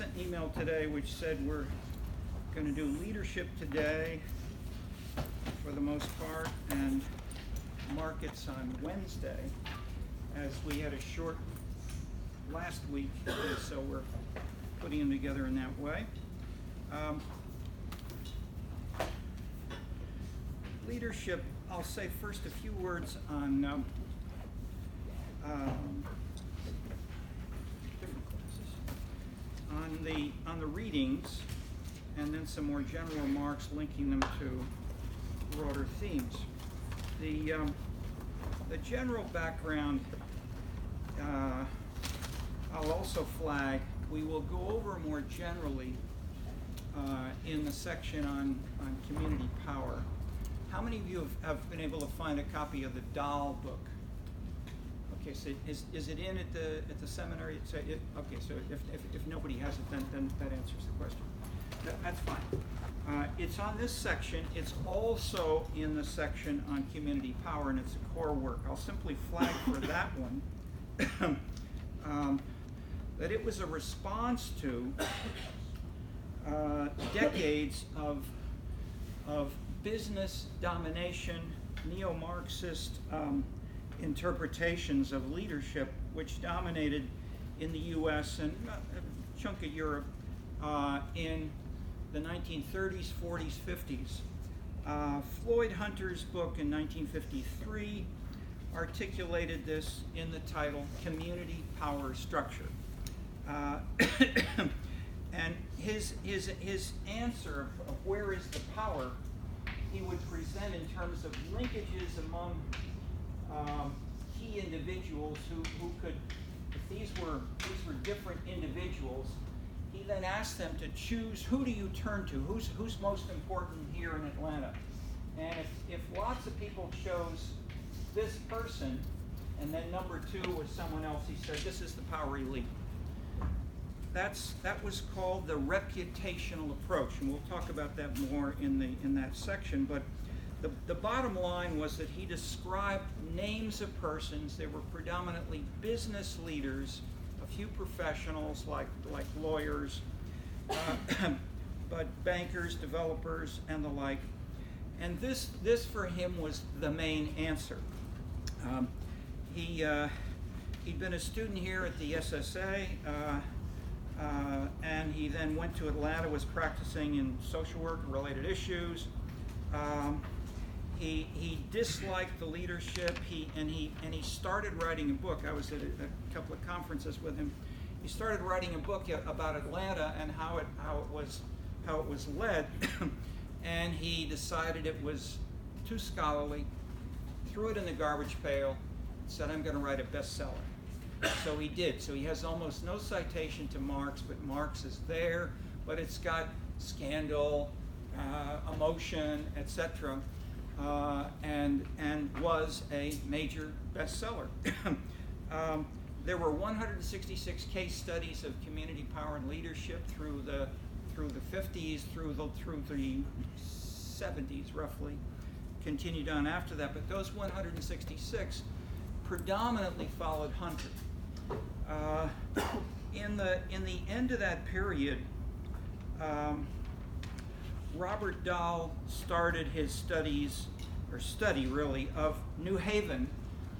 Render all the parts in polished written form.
sent an email today which said we're going to do leadership today for the most part and markets on Wednesday, as we had a short last week, so we're putting them together in that way. Leadership, I'll say first a few words on different classes. On the readings, and then some more general remarks linking them to broader themes. The general background, I'll also flag, we will go over more generally in the section on community power. How many of you have been able to find a copy of the Dahl book? Okay, so is it in at the seminary? Okay, so if nobody has it, then that answers the question. That's fine. It's on this section. It's also in the section on community power, and it's a core work. I'll simply flag for that one that it was a response to decades of business domination, neo-Marxist interpretations of leadership, which dominated in the U.S. and a chunk of Europe in the 1930s, 40s, 50s. Floyd Hunter's book in 1953 articulated this in the title Community Power Structure. And his answer of where is the power, he would present in terms of linkages among key individuals who could, if these were different individuals, he then asked them to choose, who do you turn to? Who's most important here in Atlanta? And if lots of people chose this person, and then number two was someone else, he said, this is the power elite. That was called the reputational approach, and we'll talk about that more in that section. But the bottom line was that he described names of persons. They were predominantly business leaders, a few professionals like lawyers, but bankers, developers, and the like. And this for him was the main answer. He'd been a student here at the SSA. And he then went to Atlanta, was practicing in social work and related issues. He disliked the leadership. He started writing a book. I was at a couple of conferences with him. He started writing a book about Atlanta and how it was led, and he decided it was too scholarly, threw it in the garbage pail, said, I'm going to write a bestseller. So he did. So he has almost no citation to Marx, but Marx is there, but it's got scandal, emotion, etc., and was a major bestseller. There were 166 case studies of community power and leadership through the 50s, through the 70s, roughly. Continued on after that, but those 166 predominantly followed Hunter. In the end of that period, Robert Dahl started his study of New Haven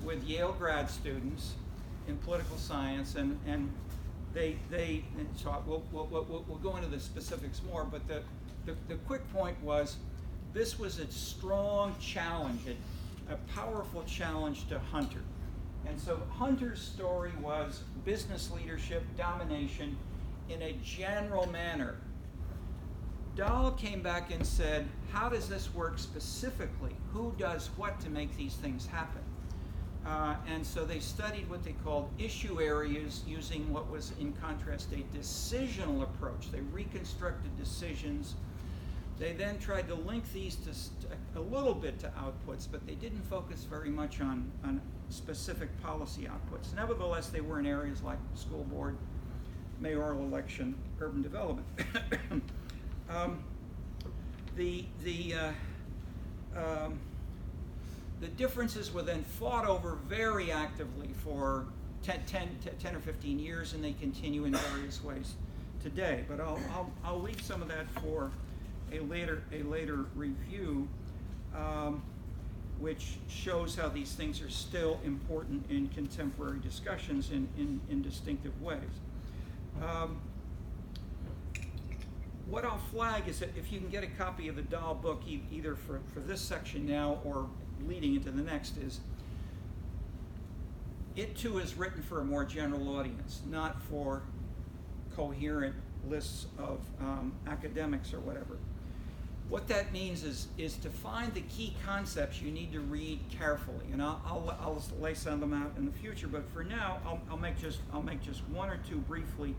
with Yale grad students in political science, and so we'll go into the specifics more, but the quick point was this was a strong challenge, a powerful challenge to Hunter. And so Hunter's story was business leadership, domination in a general manner. Dahl came back and said, how does this work specifically? Who does what to make these things happen? And so they studied what they called issue areas using what was, in contrast, a decisional approach. They reconstructed decisions. They then tried to link these to a little bit to outputs, but they didn't focus very much on specific policy outputs. Nevertheless, they were in areas like school board, mayoral election, urban development. The differences were then fought over very actively for 10 or 15 years, and they continue in various ways today. But I'll leave some of that for a later review, which shows how these things are still important in contemporary discussions in distinctive ways. What I'll flag is that if you can get a copy of the Dahl book, either for this section now or leading into the next, is it too is written for a more general audience, not for coherent lists of academics or whatever. What that means is to find the key concepts you need to read carefully, and I'll lay some of them out in the future. But for now, I'll make just one or two briefly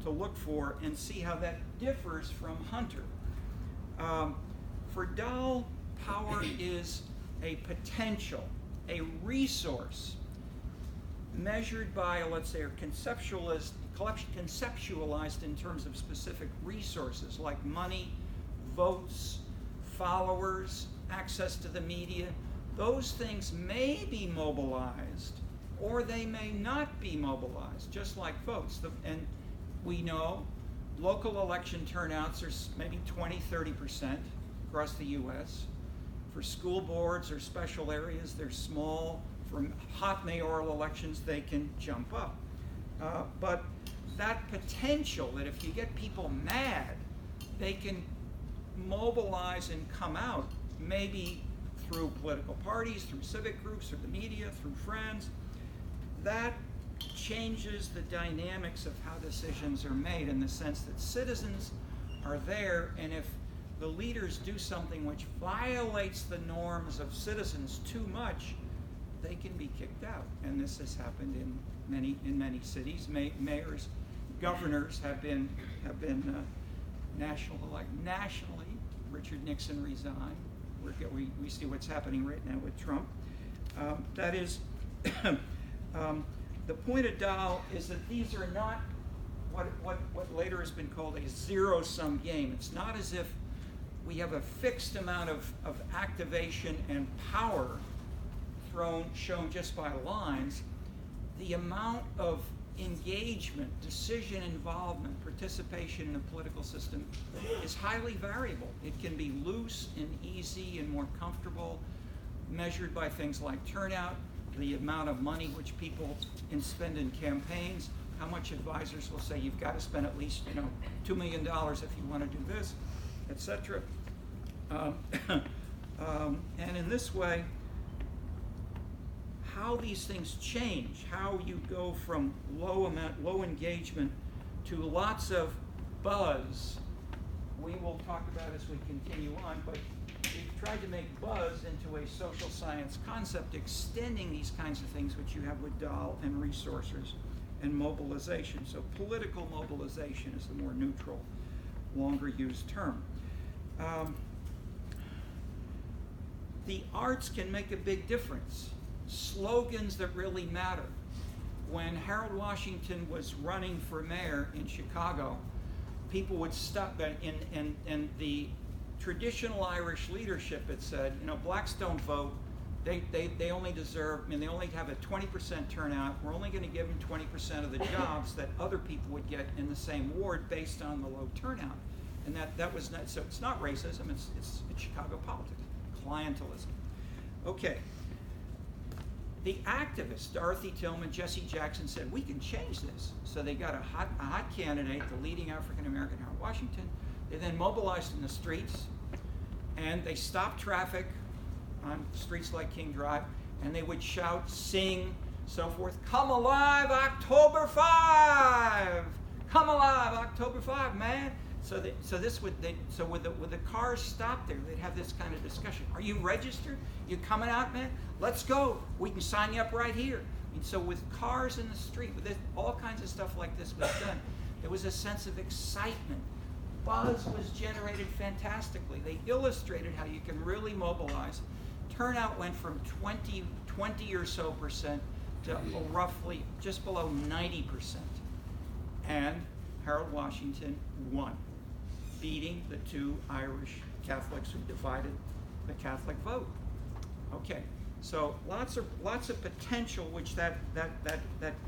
to look for and see how that differs from Hunter. For Dahl, power is a potential, a resource measured by, let's say, or conceptualized in terms of specific resources like money, votes, followers, access to the media. Those things may be mobilized or they may not be mobilized, just like votes. And we know local election turnouts are maybe 20-30% across the U.S. For school boards or special areas, they're small. For hot mayoral elections, they can jump up. But that potential that if you get people mad, they can mobilize and come out, maybe through political parties, through civic groups, through the media, through friends, that changes the dynamics of how decisions are made in the sense that citizens are there, and if the leaders do something which violates the norms of citizens too much, they can be kicked out. And this has happened in many cities. Mayors, governors have been nationally. Richard Nixon resigned. We see what's happening right now with Trump. That is, the point of Dahl is that these are not what later has been called a zero-sum game. It's not as if we have a fixed amount of activation and power shown just by lines. The amount of engagement, decision involvement, participation in the political system is highly variable. It can be loose and easy and more comfortable, measured by things like turnout, the amount of money which people spend in campaigns, how much advisors will say you've got to spend at least $2 million if you want to do this, etc. And in this way, how these things change, how you go from low engagement to lots of buzz, we will talk about as we continue on, but we've tried to make buzz into a social science concept, extending these kinds of things which you have with Dahl and resources and mobilization. So political mobilization is the more neutral, longer used term. The arts can make a big difference. Slogans that really matter. When Harold Washington was running for mayor in Chicago, people would stop, and the traditional Irish leadership had said, blacks don't vote, they only deserve, they only have a 20% turnout, we're only going to give them 20% of the jobs that other people would get in the same ward based on the low turnout. And that was not, so it's not racism, it's Chicago politics, clientelism. Okay. The activists, Dorothy Tillman, Jesse Jackson, said, we can change this. So they got a hot candidate, the leading African-American, Harold Washington. They then mobilized in the streets, and they stopped traffic on streets like King Drive, and they would shout, sing, so forth, come alive, October 5! Come alive, October 5, man! So with the cars stopped there, they'd have this kind of discussion. Are you registered? You coming out, man? Let's go. We can sign you up right here. And so with cars in the street, with this, all kinds of stuff like this was done. There was a sense of excitement. Buzz was generated fantastically. They illustrated how you can really mobilize. Turnout went from 20 or so percent to roughly just below 90%. And Harold Washington won, beating the two Irish Catholics who divided the Catholic vote. Okay, so lots of potential, which that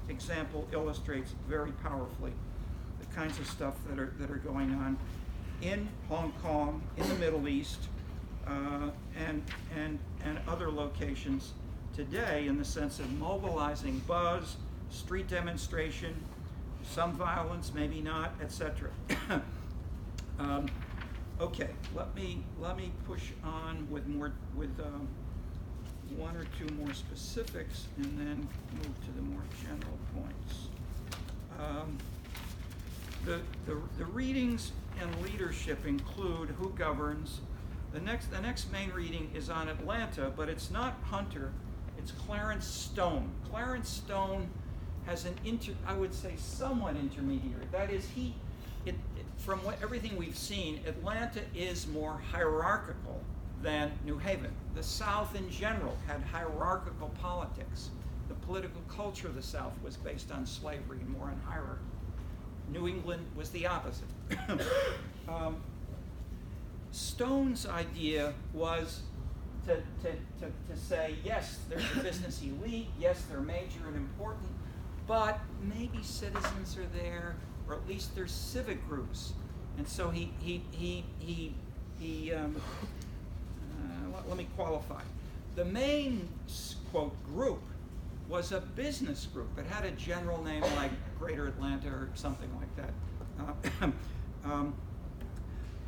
example illustrates very powerfully. The kinds of stuff that are going on in Hong Kong, in the Middle East, and other locations today, in the sense of mobilizing buzz, street demonstration, some violence, maybe not, etc. Okay, let me push on with one or two more specifics, and then move to the more general points. The readings in leadership include Who Governs. The next main reading is on Atlanta, but it's not Hunter, it's Clarence Stone. Clarence Stone has an I would say somewhat intermediary. That is, from everything we've seen, Atlanta is more hierarchical than New Haven. The South in general had hierarchical politics. The political culture of the South was based on slavery and more on hierarchy. New England was the opposite. Stone's idea was to say, yes, there's a business elite, yes, they're major and important, but maybe citizens are there, or at least there's civic groups. And so let me qualify. The main, quote, group was a business group. It had a general name like Greater Atlanta or something like that.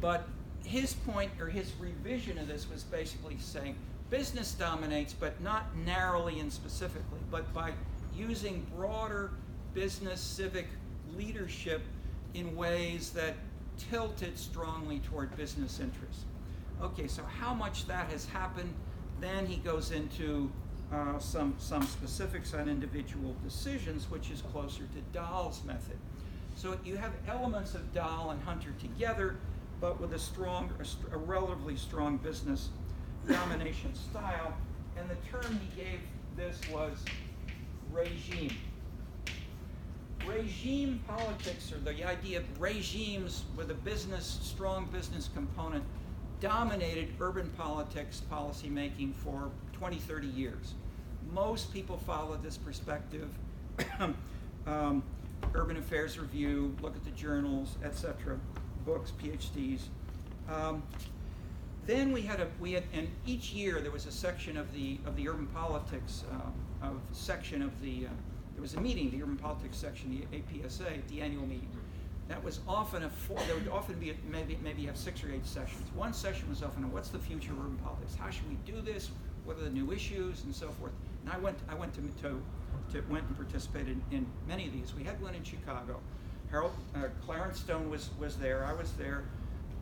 But his point, or his revision of this, was basically saying business dominates, but not narrowly and specifically, but by using broader business civic leadership in ways that tilted strongly toward business interests. Okay, so how much that has happened, then he goes into some specifics on individual decisions, which is closer to Dahl's method. So you have elements of Dahl and Hunter together, but with a relatively strong business domination style. And the term he gave this was regime. Regime politics, or the idea of regimes with a strong business component, dominated urban politics policymaking for 20, 30 years. Most people followed this perspective. Urban Affairs Review, look at the journals, etc., books, PhDs. Then we had, and each year there was a section of the urban politics, there was a meeting, the urban politics section, the APSA, at the annual meeting. That was often there would often be maybe have 6 or 8 sessions. One session was often, what's the future of urban politics? How should we do this? What are the new issues, and so forth? And I went and participated in many of these. We had one in Chicago. Clarence Stone was there. I was there.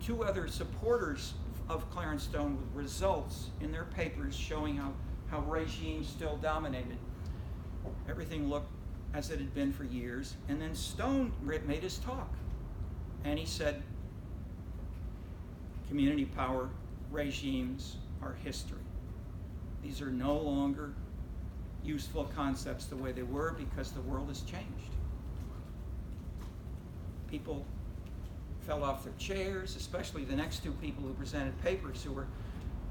2 other supporters of Clarence Stone with results in their papers showing how regimes still dominated. Everything looked as it had been for years. And then Stone made his talk. And he said, community power regimes are history. These are no longer useful concepts the way they were, because the world has changed. People fell off their chairs, especially the next 2 people who presented papers who were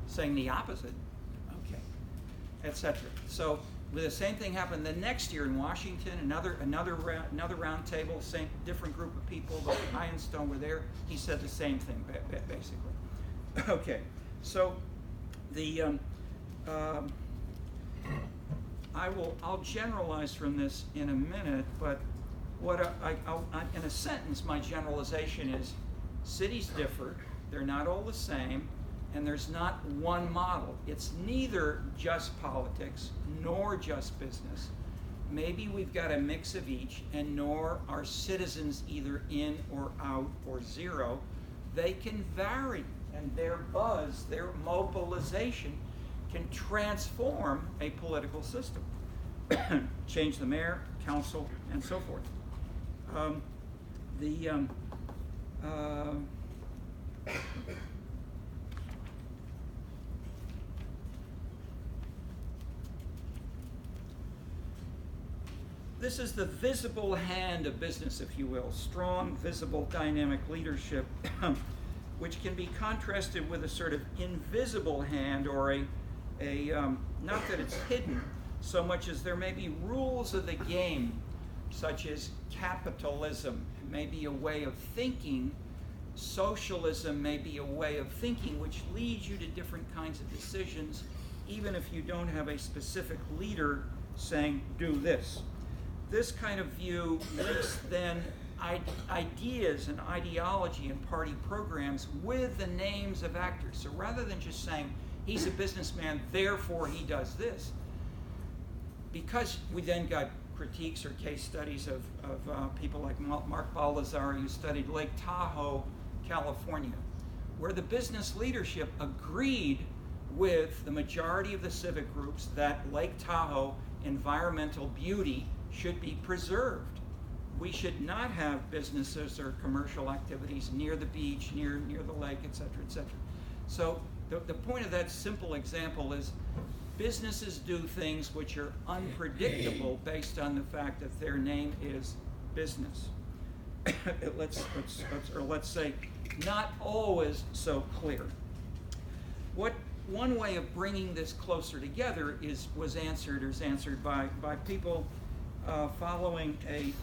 saying the opposite, okay, etc. So the same thing happened the next year in Washington. Another round table, same different group of people, but I and Stone were there. He said the same thing basically. Okay, so I'll generalize from this in a minute, but what in a sentence, my generalization is: cities differ, they're not all the same, and there's not one model. It's neither just politics nor just business. Maybe we've got a mix of each, and nor are citizens either in or out or zero. They can vary, and their buzz, their mobilization can transform a political system, change the mayor, council, and so forth. This is the visible hand of business, if you will, strong, visible, dynamic leadership, which can be contrasted with a sort of invisible hand, or not that it's hidden so much as there may be rules of the game such as capitalism may be a way of thinking, socialism may be a way of thinking, which leads you to different kinds of decisions, even if you don't have a specific leader saying, do this. This kind of view links then ideas and ideology and party programs with the names of actors. So rather than just saying, he's a businessman, therefore he does this, because we then got critiques or case studies of people like Mark Baldassari, who studied Lake Tahoe, California, where the business leadership agreed with the majority of the civic groups that Lake Tahoe environmental beauty should be preserved. We should not have businesses or commercial activities near the beach, near the lake, et cetera, et cetera. So the point of that simple example is businesses do things which are unpredictable based on the fact that their name is business. let's say not always so clear. One way of bringing this closer together was answered by people following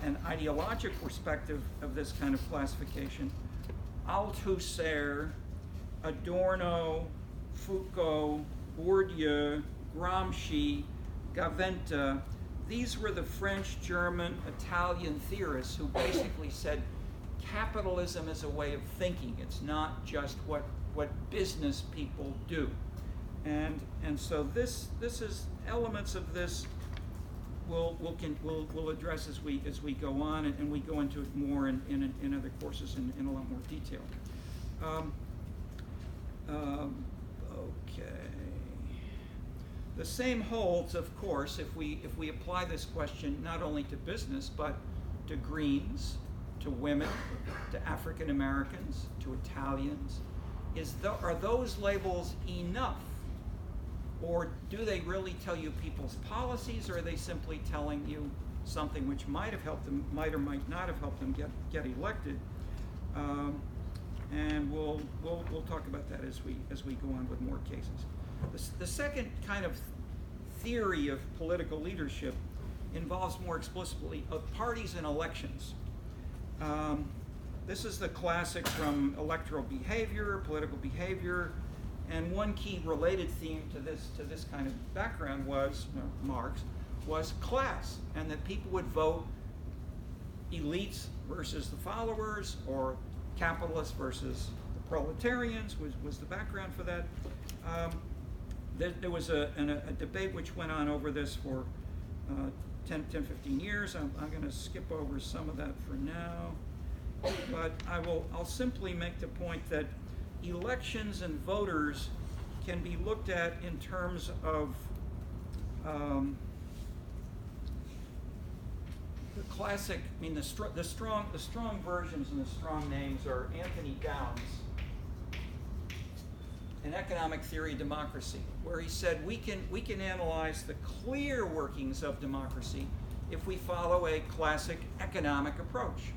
an ideological perspective of this kind of classification. Althusser, Adorno, Foucault, Bourdieu, Gramsci, Gaventa, these were the French, German, Italian theorists who basically said capitalism is a way of thinking. It's not just what business people do. And so this is elements of this we'll address as we go on, and we go into it more in other courses in a lot more detail. Okay. The same holds, of course, if we apply this question not only to business but to Greens, to women, to African Americans, to Italians. Are those labels enough? Or do they really tell you people's policies, or are they simply telling you something which might have helped them, might or might not have helped them get elected? And we'll talk about that as we go on with more cases. The second kind of theory of political leadership involves more explicitly parties and elections. This is the classic from electoral behavior, political behavior. And one key related theme to this kind of background was, Marx, was class, and that people would vote elites versus the followers, or capitalists versus the proletarians was the background for that. There was a debate which went on over this for 10, 15 years. I'm going to skip over some of that for now, but I'll simply make the point that elections and voters can be looked at in terms of the classic. I mean, the strong versions and the strong names are Anthony Downs, in Economic Theory of Democracy, where he said we can analyze the clear workings of democracy if we follow a classic economic approach: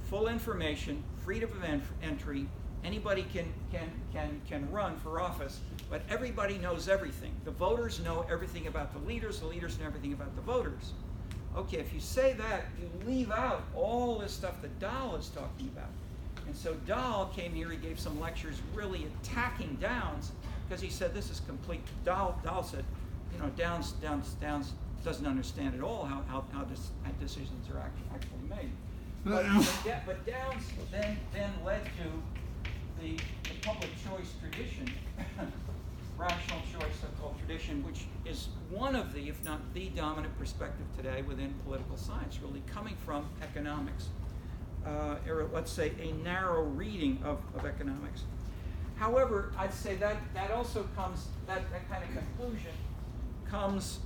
full information, freedom of entry. Anybody can run for office, but everybody knows everything. The voters know everything about the leaders know everything about the voters. Okay, if you say that, you leave out all this stuff that Dahl is talking about. And so Dahl came here, he gave some lectures really attacking Downs, because he said this is complete. Dahl said, Downs doesn't understand at all how decisions are actually made. But Downs then led to the public choice tradition, rational choice, so-called tradition, which is one of the, if not the dominant perspective today within political science, really coming from economics, or let's say a narrow reading of economics. However, I'd say that also comes, that kind of conclusion comes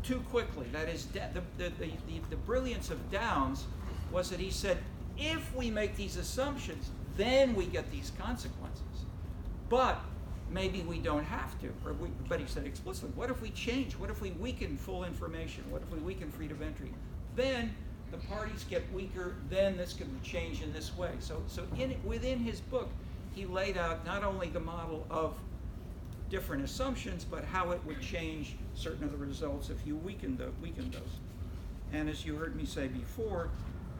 too quickly. That is, the brilliance of Downs was that he said, if we make these assumptions, then we get these consequences. But maybe we don't have to. But he said explicitly, what if we change? What if we weaken full information? What if we weaken freedom of entry? Then the parties get weaker, then this could change in this way. So within his book, he laid out not only the model of different assumptions, but how it would change certain of the results if you weaken those. And as you heard me say before,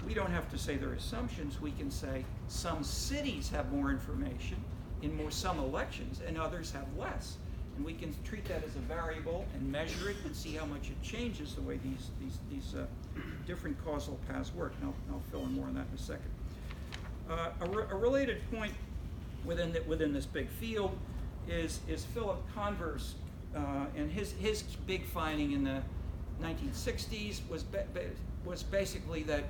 we don't have to say they're assumptions. We can say some cities have more information in some elections and others have less. And we can treat that as a variable and measure it and see how much it changes the way these different causal paths work. And I'll fill in more on that in a second. A related point within this big field is Philip Converse, and his big finding in the 1960s was basically that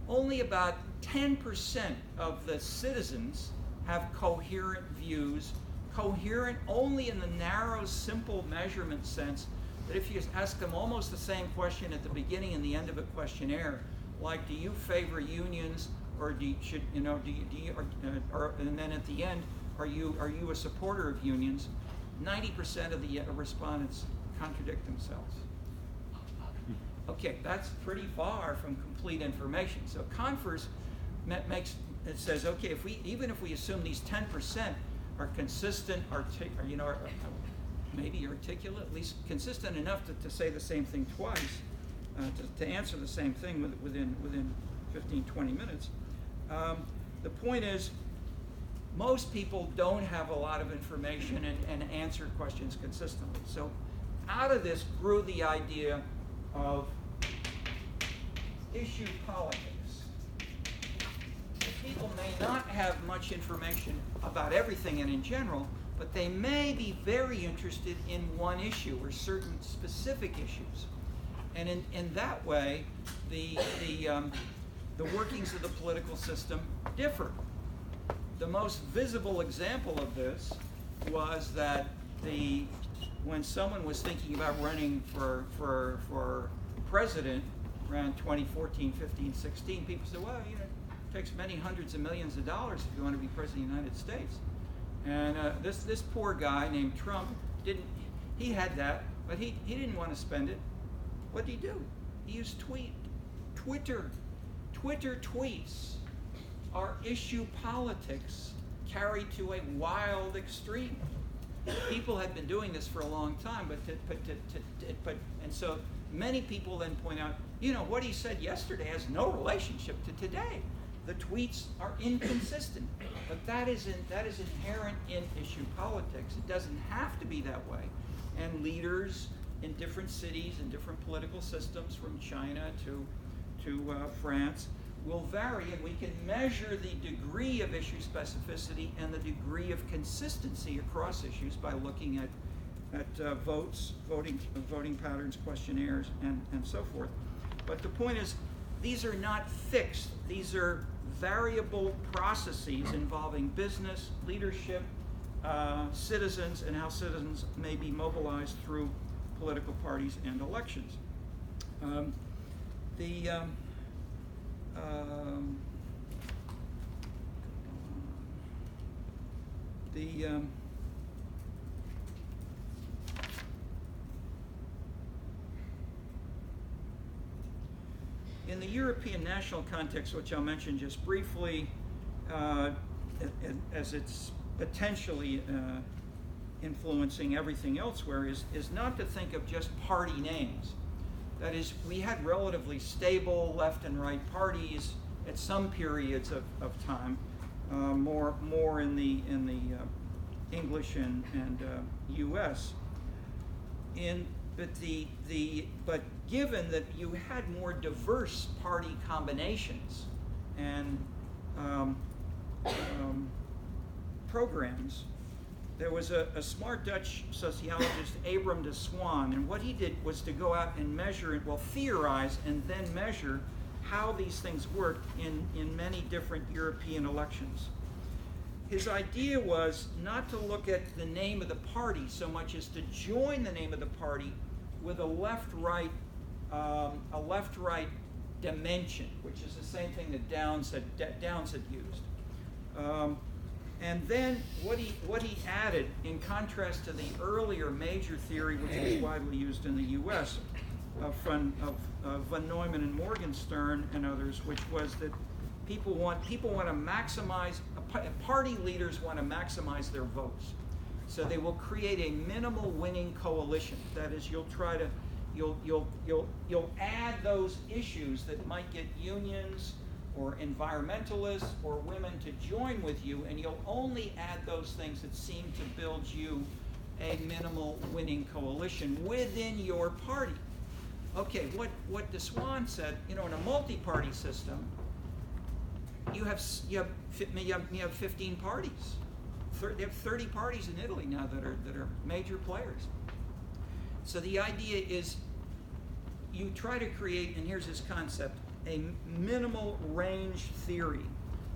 only about 10% of the citizens have coherent views, coherent only in the narrow, simple measurement sense, that if you ask them almost the same question at the beginning and the end of a questionnaire, like, do you favor unions, or and then at the end, are you a supporter of unions? 90% of the respondents contradict themselves. Okay, that's pretty far from complete information. So Converse says, okay, even if we assume these 10% are consistent, maybe articulate, at least consistent enough to say the same thing twice, to answer the same thing within 15, 20 minutes. The point is, most people don't have a lot of information and answer questions consistently. So out of this grew the idea of issue politics. People may not have much information about everything and in general, but they may be very interested in one issue or certain specific issues. And in that way, the workings of the political system differ. The most visible example of this was that when someone was thinking about running for president around 2014, 15, 16, people said, well, it takes many hundreds of millions of dollars if you want to be president of the United States. And this poor guy named Trump he had that, but he didn't want to spend it. What did he do? He used Twitter. Twitter tweets are issue politics carried to a wild extreme. People had been doing this for a long time, and so many people then point out, what he said yesterday has no relationship to today. The tweets are inconsistent, but that is inherent in issue politics. It doesn't have to be that way, and leaders in different cities and different political systems, from China to France, will vary, and we can measure the degree of issue specificity and the degree of consistency across issues by looking at voting patterns, questionnaires, and so forth. But the point is, these are not fixed. These are variable processes involving business, leadership, citizens, and how citizens may be mobilized through political parties and elections. In the European national context, which I'll mention just briefly, as it's potentially influencing everything elsewhere, is not to think of just party names. That is, we had relatively stable left and right parties at some periods of time, more in the English and U.S. But given that you had more diverse party combinations and programs, there was a smart Dutch sociologist, Abram de Swan, and what he did was to go out and measure, theorize, and then measure how these things work in many different European elections. His idea was not to look at the name of the party so much as to join the name of the party with a left-right dimension, which is the same thing that Downs had used. And then what he added, in contrast to the earlier major theory, which was widely used in the U.S. of Von Neumann and Morgenstern and others, which was that people want to maximize, party leaders want to maximize their votes. So they will create a minimal winning coalition. That is, you'll try to You'll add those issues that might get unions or environmentalists or women to join with you, and you'll only add those things that seem to build you a minimal winning coalition within your party. Okay, what DeSwan said, in a multi-party system, you have 15 parties. They have 30 parties in Italy now that are major players. So the idea is you try to create, and here's his concept, a minimal range theory.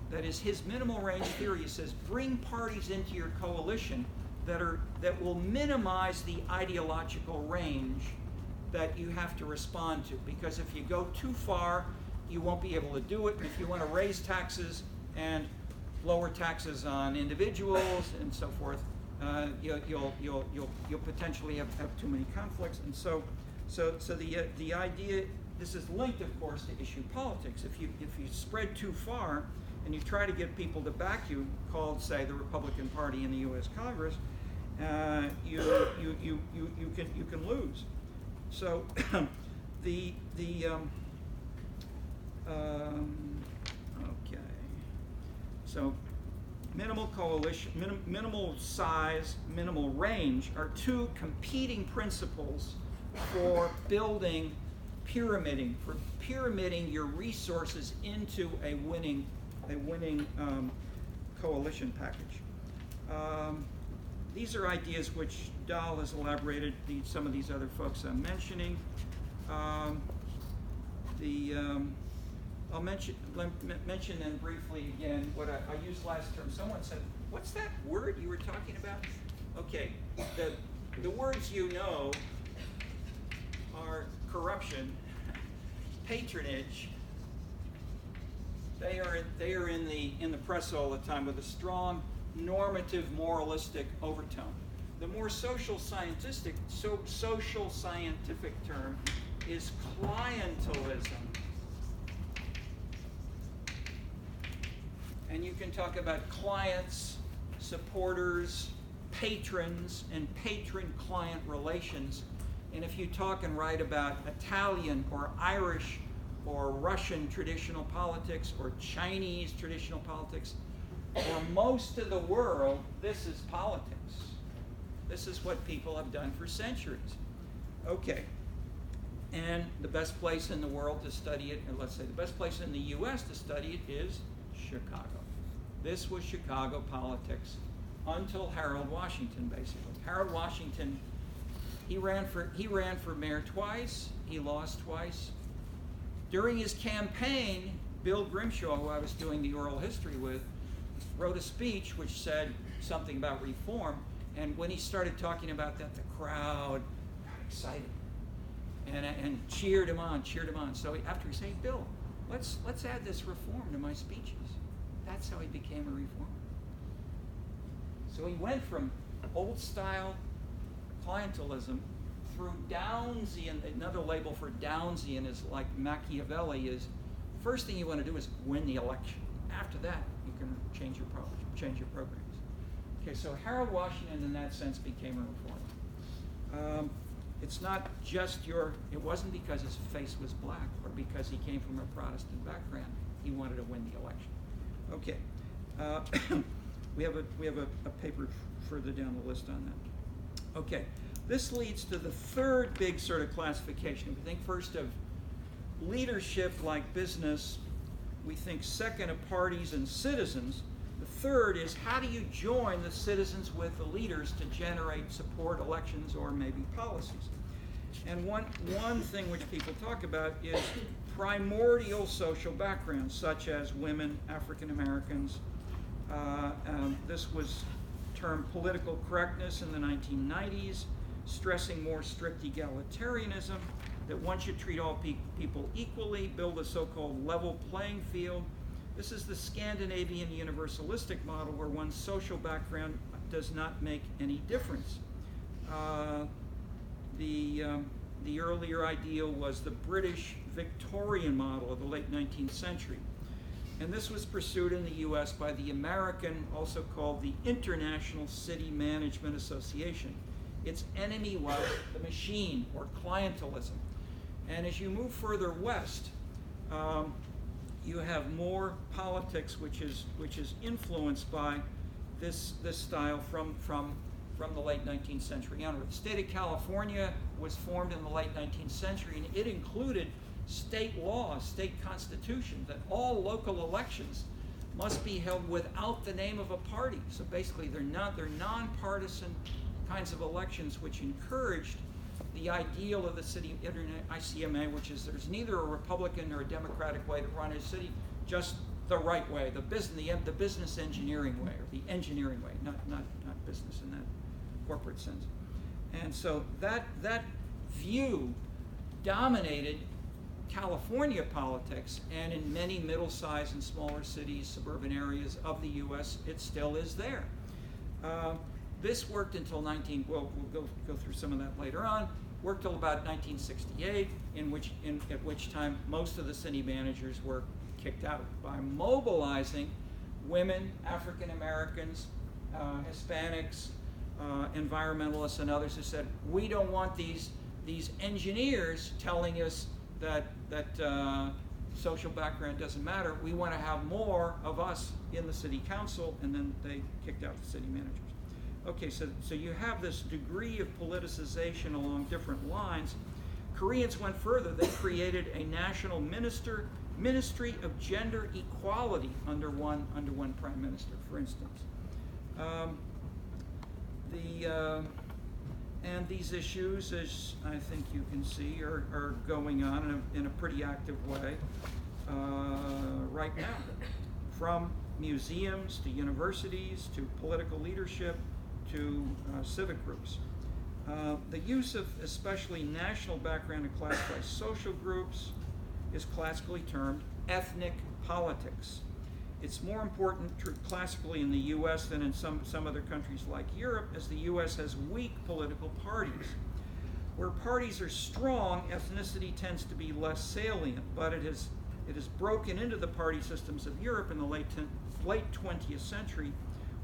That is, his minimal range theory says bring parties into your coalition that will minimize the ideological range that you have to respond to. Because if you go too far, you won't be able to do it. And if you want to raise taxes and lower taxes on individuals and so forth, you'll potentially have too many conflicts. And so the idea, this is linked, of course, to issue politics. If you spread too far and you try to get people to back you, called, say, the Republican Party in the U.S. Congress, you can lose. So okay. So minimal coalition, minimal size, minimal range are two competing principles for building pyramiding, for pyramiding your resources into a winning coalition package. These are ideas which Dahl has elaborated. Some of these other folks I'm mentioning. I'll mention then briefly again what I used last term. Someone said, "What's that word you were talking about?" Okay, the words you know are corruption, patronage. They are in the press all the time with a strong normative, moralistic overtone. The more social scientific term is clientelism. And you can talk about clients, supporters, patrons, and patron-client relations. And if you talk and write about Italian or Irish or Russian traditional politics or Chinese traditional politics, for most of the world, this is politics. This is what people have done for centuries. Okay. And the best place in the world to study it, and let's say the best place in the U.S. to study it is Chicago. This was Chicago politics until Harold Washington, basically. Harold Washington, he ran for mayor twice. He lost twice. During his campaign, Bill Grimshaw, who I was doing the oral history with, wrote a speech which said something about reform. And when he started talking about that, the crowd got excited and cheered him on. So after he said, "Bill, let's add this reform to my speeches." That's how he became a reformer. So he went from old style clientelism through Downesian. Another label for Downesian is like Machiavelli is, first thing you want to do is win the election. After that, you can change your programs. Okay, so Harold Washington in that sense became a reformer. It's not just it wasn't because his face was black or because he came from a Protestant background. He wanted to win the election. Okay, we have a paper further down the list on that. Okay, this leads to the third big sort of classification. We think first of leadership like business. We think second of parties and citizens. The third is how do you join the citizens with the leaders to generate support, elections, or maybe policies. And one thing which people talk about is primordial social backgrounds, such as women, African Americans. This was termed political correctness in the 1990s, stressing more strict egalitarianism, that one should treat all people equally, build a so-called level playing field. This is the Scandinavian universalistic model where one's social background does not make any difference. The earlier ideal was the British Victorian model of the late 19th century. And this was pursued in the US by the American, also called the International City Management Association. Its enemy was the machine, or clientelism. And as you move further west, you have more politics, which is influenced by this style from the late 19th century onward. The state of California was formed in the late 19th century, and it included state laws, state constitution, that all local elections must be held without the name of a party. So basically, they're nonpartisan kinds of elections, which encouraged the ideal of the city ICMA, which is there's neither a Republican nor a Democratic way to run a city, just the right way, the business engineering way, or the engineering way, not business in that corporate sense. And so that view dominated California politics, and in many middle-sized and smaller cities, suburban areas of the U.S., it still is there. This worked until we'll go through some of that later on, worked till about 1968, at which time most of the city managers were kicked out by mobilizing women, African Americans, Hispanics, environmentalists, and others who said, we don't want these engineers telling us that social background doesn't matter. We want to have more of us in the city council, and then they kicked out the city managers. Okay, so you have this degree of politicization along different lines. Koreans went further. They created a national ministry of gender equality under one prime minister, for instance. And these issues, as I think you can see, are going on in a pretty active way right now, from museums to universities to political leadership to civic groups. The use of especially national background and class by social groups is classically termed ethnic politics. It's more important classically in the U.S. than in some other countries like Europe, as the U.S. has weak political parties. Where parties are strong, ethnicity tends to be less salient, but it has broken into the party systems of Europe in the late 20th century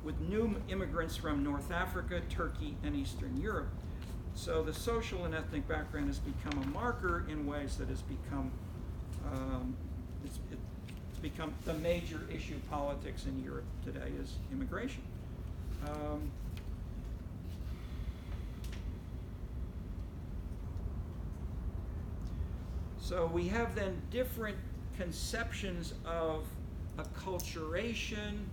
with new immigrants from North Africa, Turkey, and Eastern Europe. So the social and ethnic background has become a marker in ways that has become it's become the major issue of politics in Europe today is immigration. So we have then different conceptions of acculturation,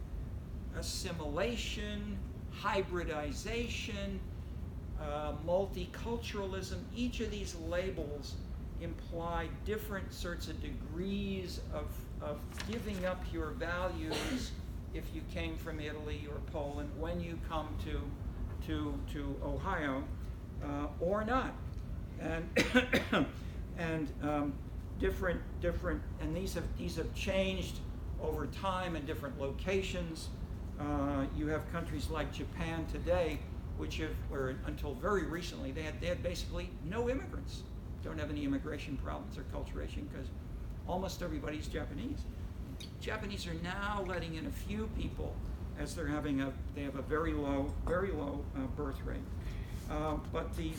assimilation, hybridization, multiculturalism. Each of these labels imply different sorts of degrees of giving up your values if you came from Italy or Poland when you come to Ohio, or not, and different, and these have changed over time in different locations. You have countries like Japan today, where until very recently they had basically no immigrants. Don't have any immigration problems or acculturation because almost everybody's Japanese. Japanese are now letting in a few people as they have a very low birth rate. But the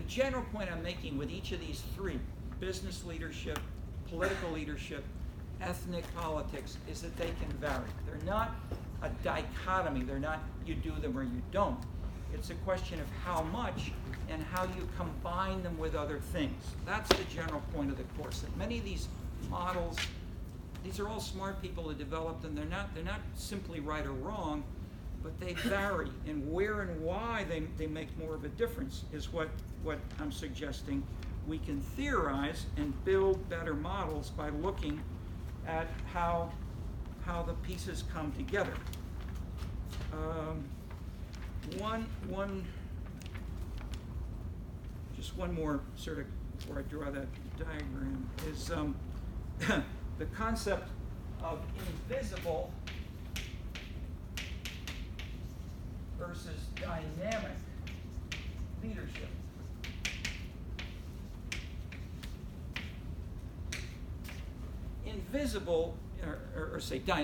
general point I'm making with each of these three, business leadership, political leadership, ethnic politics, is that they can vary. They're not a dichotomy. They're not you do them or you don't. It's a question of how much and how you combine them with other things. That's the general point of the course. That many of these models, these are all smart people who developed them. They're not simply right or wrong, but they vary. And where and why they make more of a difference is what I'm suggesting. We can theorize and build better models by looking at how the pieces come together. Just one more sort of, before I draw that diagram, is the concept of invisible versus dynamic leadership. Invisible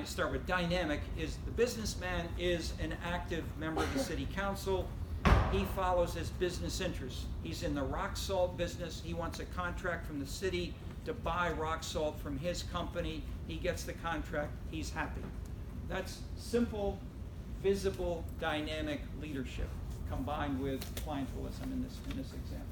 start with dynamic, is the businessman is an active member of the city council. He follows his business interests. He's in the rock salt business. He wants a contract from the city to buy rock salt from his company. He gets the contract. He's happy. That's simple, visible, dynamic leadership combined with clientelism in this example.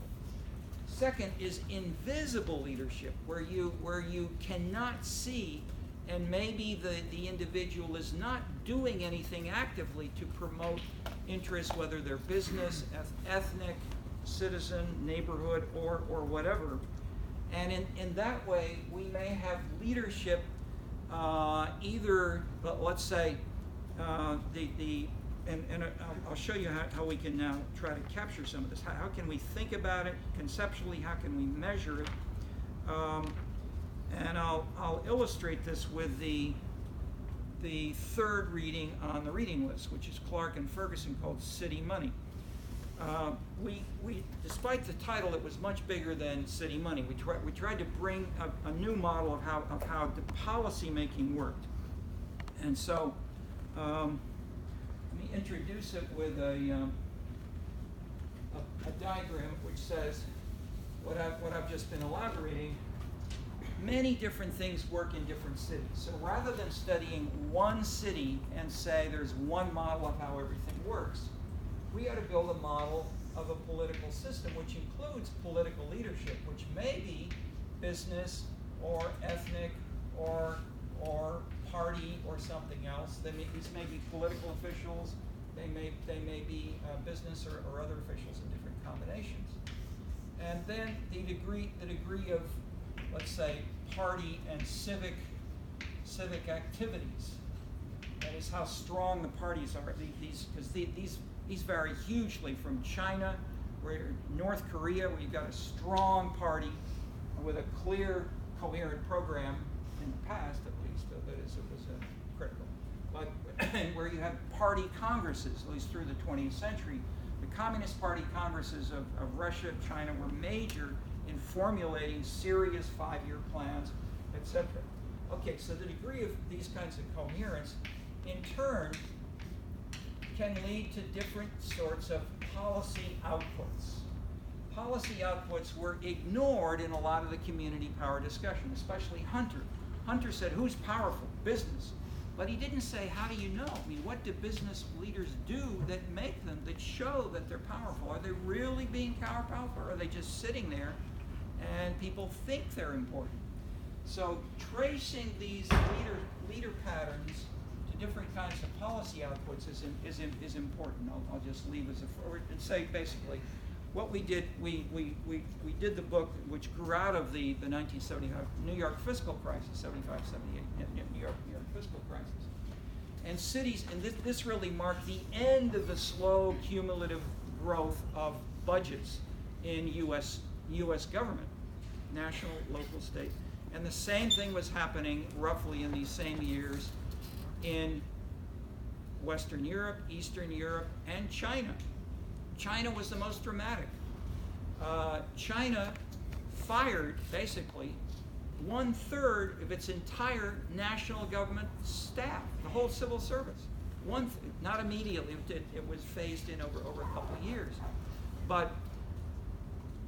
Second is invisible leadership, where you cannot see, and maybe the individual is not doing anything actively to promote interests, whether they're business, ethnic, citizen, neighborhood, or whatever. And in that way, we may have leadership either, let's say, I'll show you how we can now try to capture some of this. How can we think about it conceptually? How can we measure it? And I'll illustrate this with the third reading on the reading list, which is Clark and Ferguson, called City Money. We despite the title, it was much bigger than City Money. We tried to bring a new model of how the policy making worked. And so let me introduce it with a diagram which says what I've just been elaborating. Many different things work in different cities. So rather than studying one city and say there's one model of how everything works, we ought to build a model of a political system which includes political leadership, which may be business or ethnic or party or something else. These may be political officials. They may be business or other officials in different combinations. And then the degree of, let's say, party and civic activities. That is how strong the parties are. These vary hugely from China, where North Korea, where you've got a strong party with a clear, coherent program in the past, at least, that is, it was critical. But where you have party congresses, at least through the 20th century, the Communist Party congresses of Russia, China were major in formulating serious 5-year plans, etc. Okay, so the degree of these kinds of coherence, in turn, can lead to different sorts of policy outputs. Policy outputs were ignored in a lot of the community power discussion, especially Hunter. Hunter said, who's powerful? Business. But he didn't say, how do you know? I mean, what do business leaders do that make them, that show that they're powerful? Are they really being powerful, or are they just sitting there and people think they're important? So tracing these leader patterns to different kinds of policy outputs is important. I'll just leave as and say basically what we did. We did the book which grew out of the 1975 New York fiscal crisis, 75, 78 New York fiscal crisis. And cities, and this really marked the end of the slow cumulative growth of budgets in U.S. government, national, local, state. And the same thing was happening roughly in these same years in Western Europe, Eastern Europe, and China. China was the most dramatic. China fired, basically, 1/3 of its entire national government staff, the whole civil service. Not immediately, it was phased in over a couple of years. But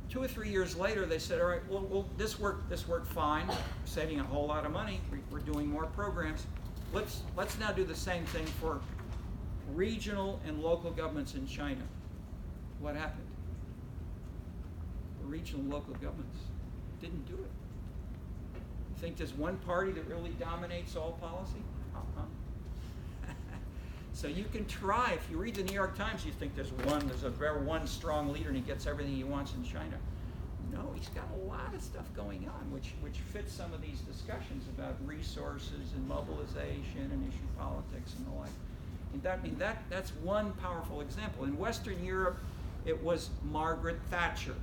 2 or 3 years later, they said, all right, well this worked fine, saving a whole lot of money, we're doing more programs. Let's now do the same thing for regional and local governments in China. What happened? The regional and local governments didn't do it. You think there's one party that really dominates all policy? So you can try. If you read the New York Times, you think there's a very one strong leader and he gets everything he wants in China. No, he's got a lot of stuff going on, which fits some of these discussions about resources and mobilization and issue politics and the like. That's one powerful example. In Western Europe, it was Margaret Thatcher.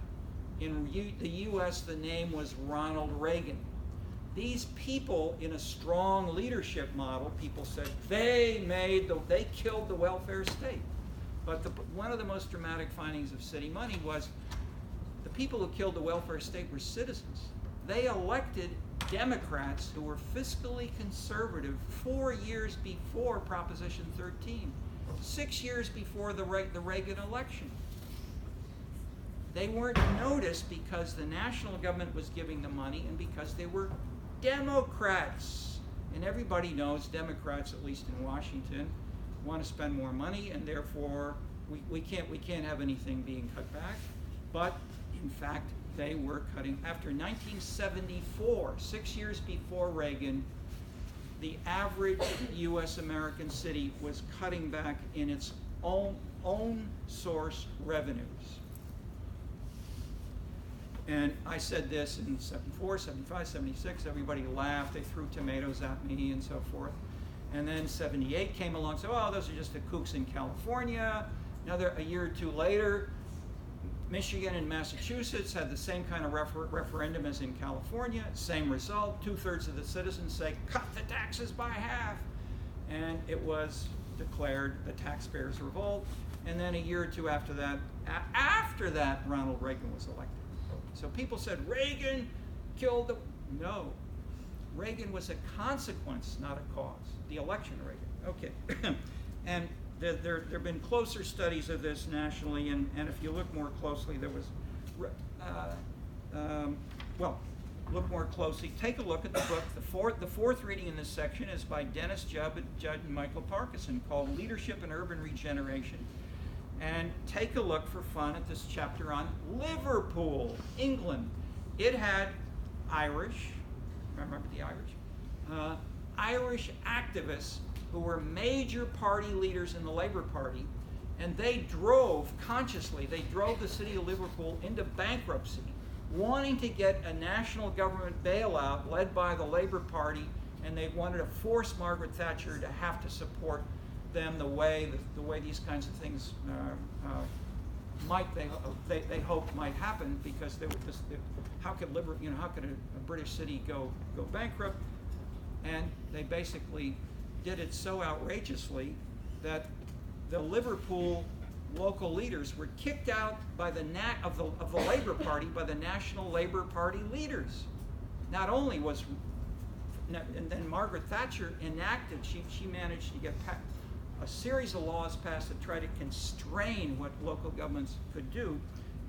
In the U.S., the name was Ronald Reagan. These people, in a strong leadership model, people said they killed the welfare state. But one of the most dramatic findings of City Money was the people who killed the welfare state were citizens. They elected Democrats who were fiscally conservative 4 years before Proposition 13, 6 years before the Reagan election. They weren't noticed because the national government was giving the money and because they were Democrats. And everybody knows Democrats, at least in Washington, want to spend more money, and therefore we can't have anything being cut back. But in fact, they were cutting. After 1974, 6 years before Reagan, the average U.S. American city was cutting back in its own source revenues. And I said this in 74, 75, 76, everybody laughed, they threw tomatoes at me and so forth. And then 78 came along, so, oh, those are just the kooks in California. A year or two later, Michigan and Massachusetts had the same kind of referendum as in California, same result. 2/3 of the citizens say, cut the taxes by half. And it was declared the taxpayers' revolt. And then a year or two after that, Ronald Reagan was elected. So people said, Reagan killed the... No. Reagan was a consequence, not a cause. The election of Reagan. Okay. And there have been closer studies of this nationally, and if you look more closely, there was... look more closely. Take a look at the book. The fourth reading in this section is by Dennis Judd and Michael Parkinson, called Leadership in Urban Regeneration. And take a look for fun at this chapter on Liverpool, England. It had Irish, remember the Irish? Irish activists who were major party leaders in the Labour Party, and they drove the city of Liverpool into bankruptcy, wanting to get a national government bailout led by the Labour Party, and they wanted to force Margaret Thatcher to have to support them the way these kinds of things they hoped might happen, because they were just, how could a British city go bankrupt? And they basically did it so outrageously that the Liverpool local leaders were kicked out by of the Labour Party by the National Labour Party leaders. Not only was, and then Margaret Thatcher enacted, she managed to get a series of laws passed that try to constrain what local governments could do,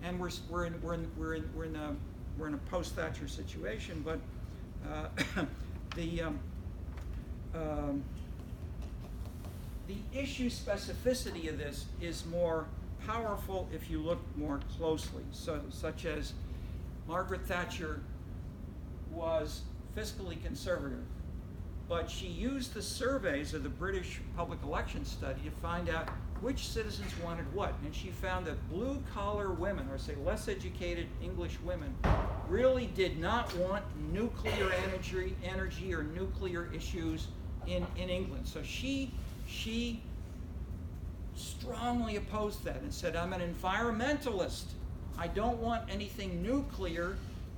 and we're in a post-Thatcher situation. But the issue specificity of this is more powerful if you look more closely. Such as Margaret Thatcher was fiscally conservative, but she used the surveys of the British Public Election Study to find out which citizens wanted what. And she found that blue-collar women, or say less educated English women, really did not want nuclear energy or nuclear issues in England. So she strongly opposed that and said, I'm an environmentalist. I don't want anything nuclear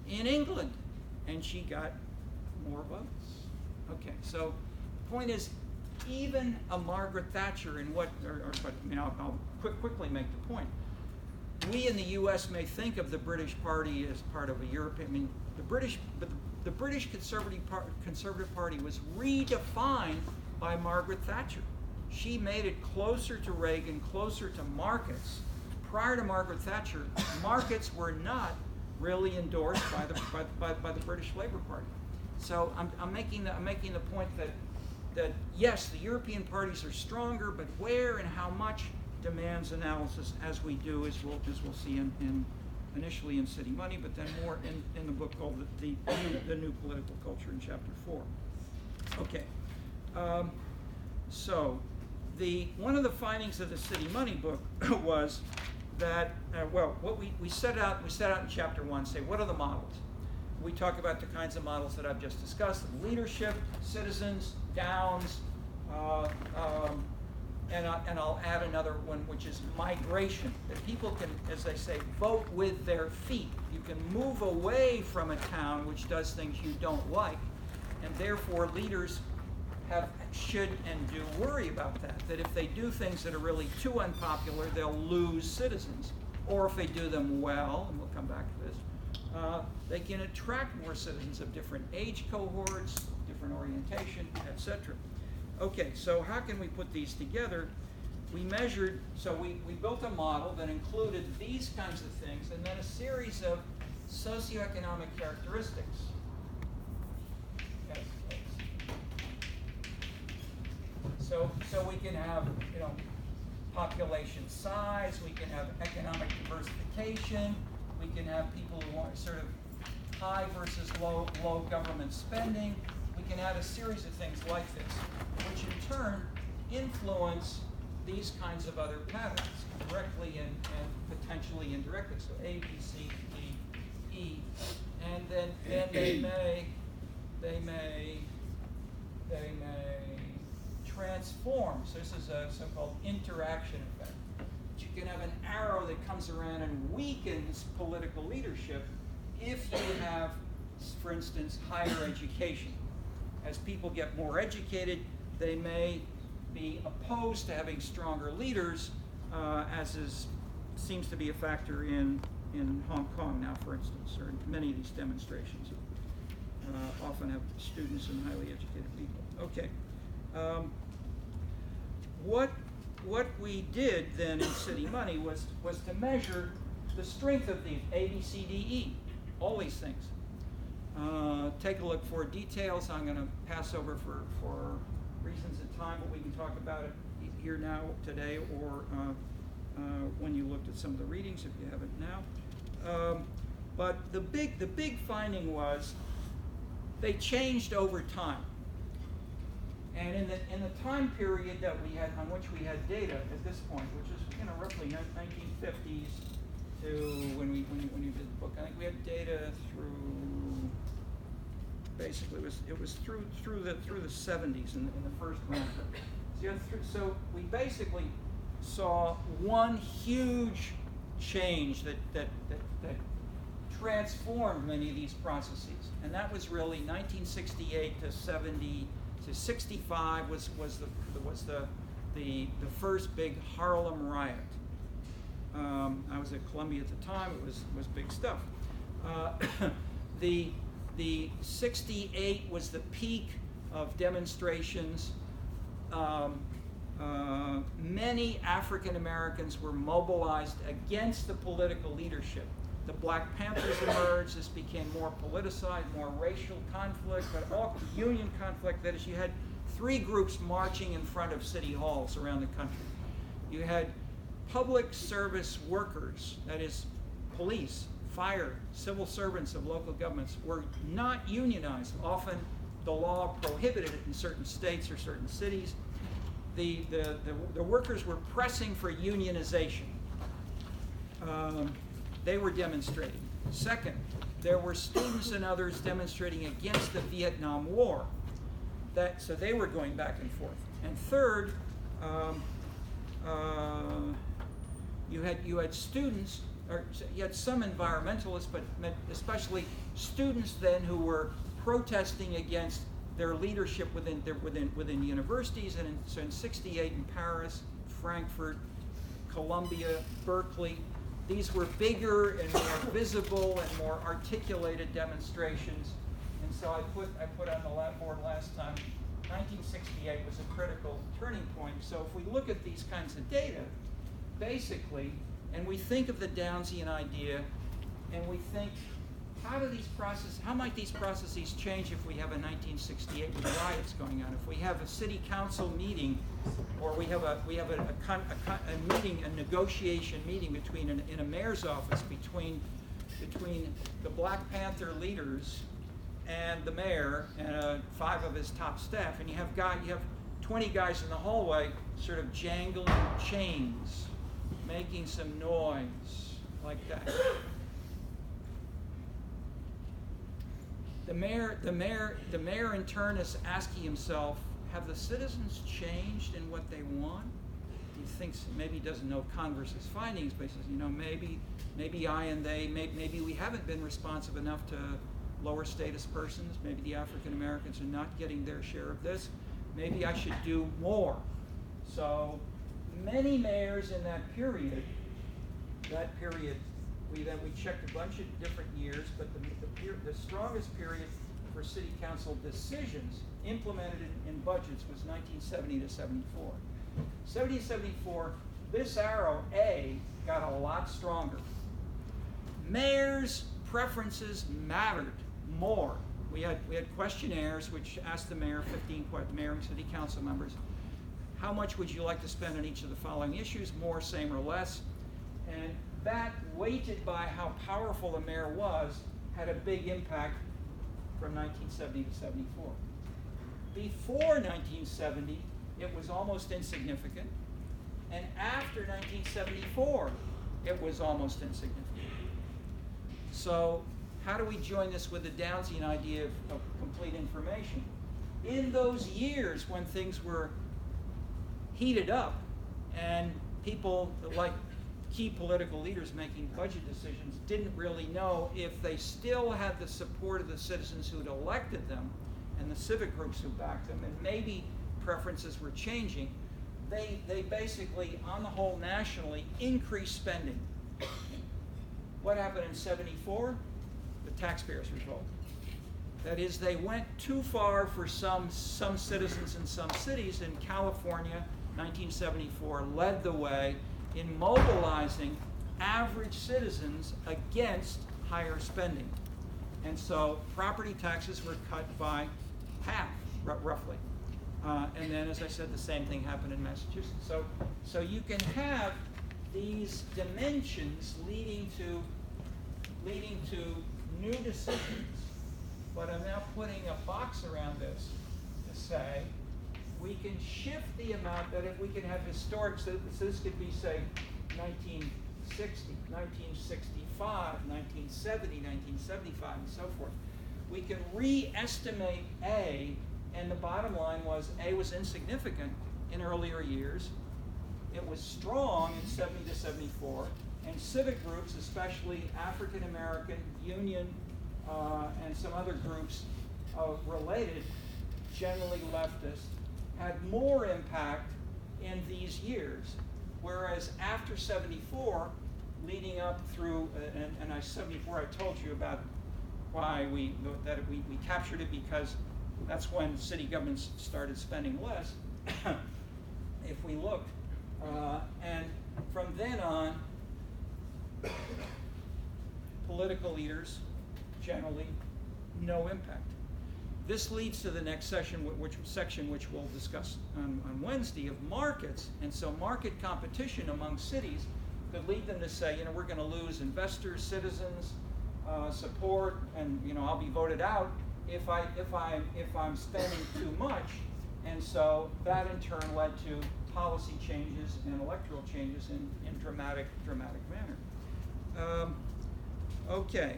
in England. And she got more votes. Okay, so the point is, even a Margaret Thatcher I'll quickly make the point. We in the U.S. may think of the British Party as part of a European, the British Conservative Party was redefined by Margaret Thatcher. She made it closer to Reagan, closer to markets. Prior to Margaret Thatcher, markets were not really endorsed by the British Labour Party. So I'm making the point that yes, the European parties are stronger, but where and how much demands analysis, as we do, as we'll see initially in City Money, but then more in the book called the New Political Culture in Chapter 4. Okay, so one of the findings of the City Money book was that what we set out in Chapter 1. Say, what are the models? We talk about the kinds of models that I've just discussed: leadership, citizens, downs, and I'll add another one, which is migration. That people can, as they say, vote with their feet. You can move away from a town which does things you don't like, and therefore leaders should and do worry about that. That if they do things that are really too unpopular, they'll lose citizens. Or if they do them well, and we'll come back to this, They can attract more citizens of different age cohorts, different orientation, etc. Okay, so how can we put these together? We measured, so we built a model that included these kinds of things and then a series of socioeconomic characteristics. Yes, yes. So we can have, population size, we can have economic diversification, we can have people who want sort of high versus low government spending. We can add a series of things like this, which in turn influence these kinds of other patterns, directly and potentially indirectly. So A, B, C, D, E, and then they may transform. So this is a so-called interaction effect. You can have an arrow that comes around and weakens political leadership if you have, for instance, higher education. As people get more educated, they may be opposed to having stronger leaders, as seems to be a factor in Hong Kong now, for instance, or in many of these demonstrations. Often have students and highly educated people. Okay. What we did then in City Money was to measure the strength of these A, B, C, D, E, all these things. Take a look for details. I'm going to pass over for reasons of time, but we can talk about it here now today, or when you looked at some of the readings if you haven't now. But the big finding was they changed over time. And in the time period that we had, on which we had data at this point, which is roughly 1950s to when you did the book, I think we had data through basically it was through the 70s in the first round. So we basically saw one huge change that transformed many of these processes, and that was really 1968 to 70. To 65 was the first big Harlem riot. I was at Columbia at the time. It was big stuff. The 68 was the peak of demonstrations. Many African Americans were mobilized against the political leadership. The Black Panthers emerged. This became more politicized, more racial conflict, but all union conflict. That is, you had three groups marching in front of city halls around the country. You had public service workers, that is, police, fire, civil servants of local governments, were not unionized. Often the law prohibited it in certain states or certain cities. The workers were pressing for unionization. They were demonstrating. Second, there were students and others demonstrating against the Vietnam War. So they were going back and forth. And third, you had students, or you had some environmentalists, but especially students then who were protesting against their leadership within universities. And so in '68 in Paris, Frankfurt, Columbia, Berkeley, these were bigger and more visible and more articulated demonstrations. And so I put on the board last time, 1968 was a critical turning point. So if we look at these kinds of data, basically, and we think of the Downsian idea, and we think, how might these processes change if we have a 1968 with riots going on? If we have a city council meeting, or we have a negotiation meeting in a mayor's office between the Black Panther leaders and the mayor and 5 of his top staff, and you have 20 guys in the hallway sort of jangling chains, making some noise like that. The mayor in turn is asking himself, have the citizens changed in what they want? He thinks, maybe he doesn't know Congress's findings, but he says, maybe I and they, maybe we haven't been responsive enough to lower status persons. Maybe the African Americans are not getting their share of this. Maybe I should do more. So many mayors in that period We checked a bunch of different years, but the strongest period for city council decisions implemented in budgets was 1970 to 74. 70 to 74, this arrow, A, got a lot stronger. Mayor's preferences mattered more. We had questionnaires which asked the mayor, mayor and city council members, how much would you like to spend on each of the following issues, more, same, or less? And that, weighted by how powerful the mayor was, had a big impact from 1970 to 74. Before 1970, it was almost insignificant. And after 1974, it was almost insignificant. So how do we join this with the Downsian idea of complete information? In those years when things were heated up and people like key political leaders making budget decisions didn't really know if they still had the support of the citizens who'd elected them and the civic groups who backed them, and maybe preferences were changing, they basically, on the whole nationally, increased spending. What happened in 74? The taxpayers revolt. That is, they went too far for some citizens in some cities. In California, 1974 led the way in mobilizing average citizens against higher spending. And so property taxes were cut by half, roughly. And then, as I said, the same thing happened in Massachusetts. So you can have these dimensions leading to new decisions, but I'm now putting a box around this to say we can shift the amount that if we can have historic, so this could be, say, 1960, 1965, 1970, 1975, and so forth. We can re-estimate A, and the bottom line was A was insignificant in earlier years. It was strong in 70 to 74, and civic groups, especially African American, Union, and some other groups related, generally leftist, had more impact in these years. Whereas after 74, leading up through, and 74, I told you about why we captured it, because that's when city governments started spending less, if we looked. And from then on, political leaders, generally, no impact. This leads to the next section, which we'll discuss on Wednesday, of markets. And so market competition among cities could lead them to say, we're going to lose investors, citizens, support, and I'll be voted out if I'm spending too much. And so that in turn led to policy changes and electoral changes in dramatic manner. Okay,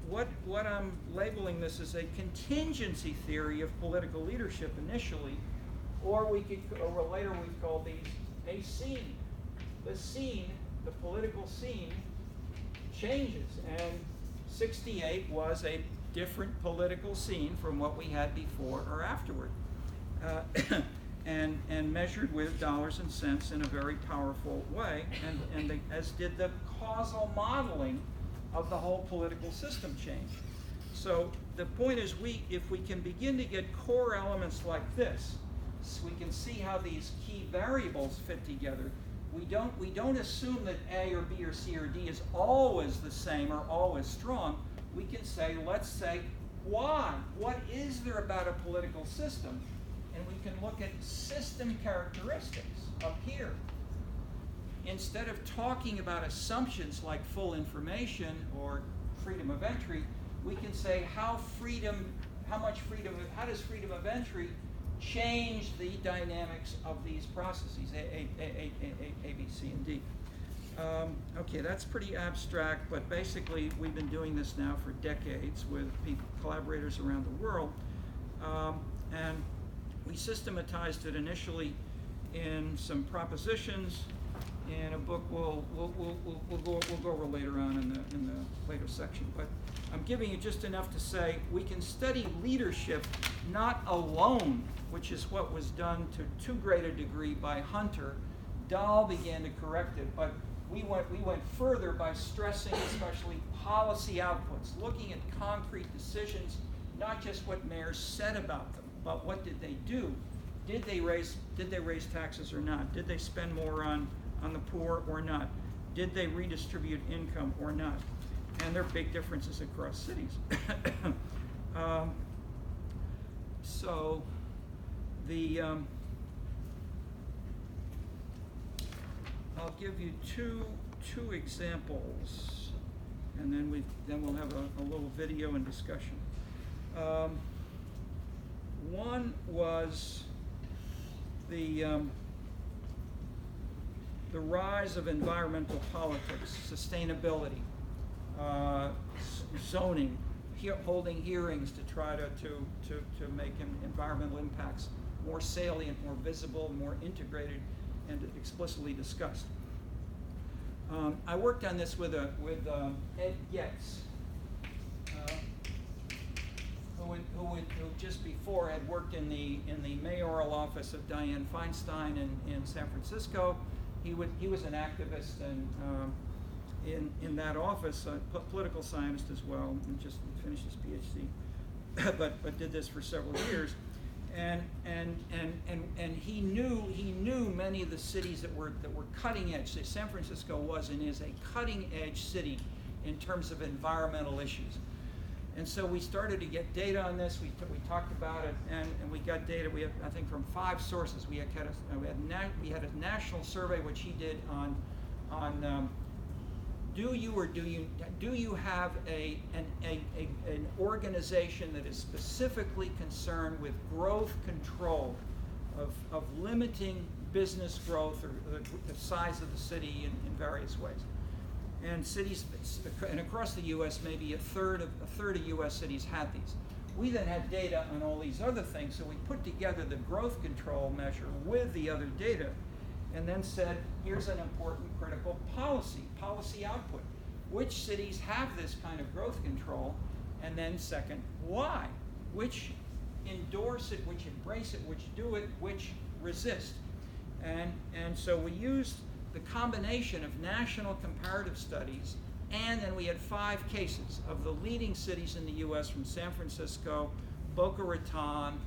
what I'm labeling this as a contingency theory of political leadership initially, or later we've called these a scene. The scene, the political scene, changes, and 68 was a different political scene from what we had before or afterward, and measured with dollars and cents in a very powerful way, and as did the causal modeling of the whole political system change. So the point is, if we can begin to get core elements like this, so we can see how these key variables fit together. We don't assume that A or B or C or D is always the same or always strong. We can say, let's say, why? What is there about a political system? And we can look at system characteristics up here. Instead of talking about assumptions like full information or freedom of entry, we can say how does freedom of entry change the dynamics of these processes, A, B, C, and D. Okay, that's pretty abstract, but basically we've been doing this now for decades with collaborators around the world, and we systematized it initially in some propositions in a book we'll go over later on in the later section. But I'm giving you just enough to say we can study leadership not alone, which is what was done to too great a degree by Hunter. Dahl began to correct it, but we went further by stressing especially policy outputs, looking at concrete decisions, not just what mayors said about them, but what did they do? Did they raise taxes or not? Did they spend more on the poor or not? Did they redistribute income or not? And there are big differences across cities. So the I'll give you two examples, and then we'll have a little video and discussion. One was the rise of environmental politics, sustainability, zoning, holding hearings to try to make environmental impacts more salient, more visible, more integrated, and explicitly discussed. I worked on this with Ed Getz, who just before had worked in the mayoral office of Dianne Feinstein in San Francisco. He was an activist and in that office, a political scientist as well, and just finished his PhD, but did this for several years. And he knew many of the cities that were cutting edge. So San Francisco was and is a cutting edge city in terms of environmental issues. And so we started to get data on this. We talked about it, and we got data. We had, I think, from 5 sources. We had a national survey which he did on do you have an organization that is specifically concerned with growth control, of limiting business growth or the size of the city in various ways? And cities, and across the U.S., maybe a third of U.S. cities had these. We then had data on all these other things, so we put together the growth control measure with the other data, and then said, here's an important critical policy output. Which cities have this kind of growth control? And then second, why? Which endorse it, which embrace it, which do it, which resist? And so we used the combination of national comparative studies, and then we had 5 cases of the leading cities in the U.S. from San Francisco, Boca Raton,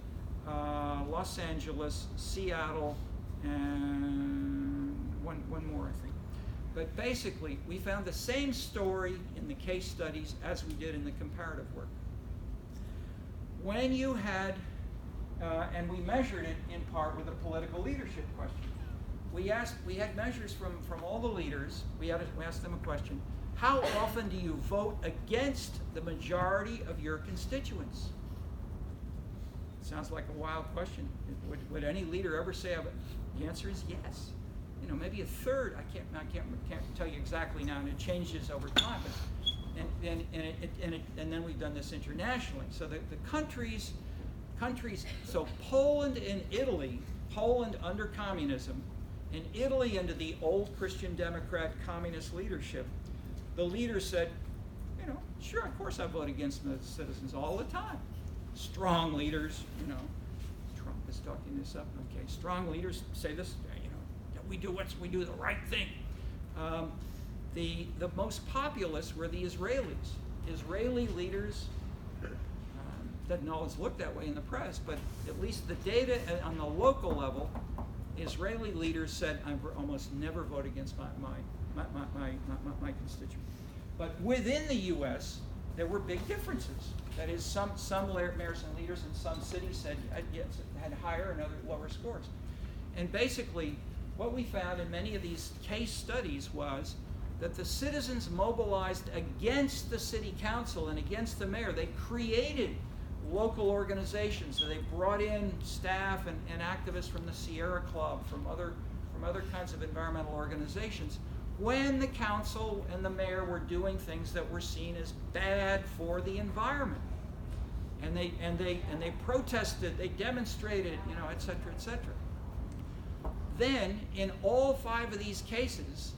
Los Angeles, Seattle, and one more, I think. But basically, we found the same story in the case studies as we did in the comparative work. When you had, and we measured it in part with a political leadership question. We had measures from all the leaders. We asked them a question: how often do you vote against the majority of your constituents? Sounds like a wild question. Would any leader ever say of it? The answer is yes. You know, maybe a third. I can't tell you exactly now, and it changes over time. But, and then we've done this internationally. So the countries. So Poland and Italy, Poland under communism, and Italy under the old Christian Democrat communist leadership. The leaders said, you know, sure, of course I vote against the citizens all the time. Strong leaders, you know, Trump is talking this up. Okay, strong leaders say this, you know, we do the right thing. The most populist were the Israelis. Israeli leaders, doesn't always look that way in the press, but at least the data on the local level, Israeli leaders said, I almost never vote against my constituent. But within the U.S., there were big differences. That is, some mayors and leaders in some cities said yes, had higher and other lower scores. And basically, what we found in many of these case studies was that the citizens mobilized against the city council and against the mayor. They created local organizations. So they brought in staff and activists from the Sierra Club, from other kinds of environmental organizations, when the council and the mayor were doing things that were seen as bad for the environment. And they protested, they demonstrated, you know, et cetera, et cetera. Then, in all 5 of these cases,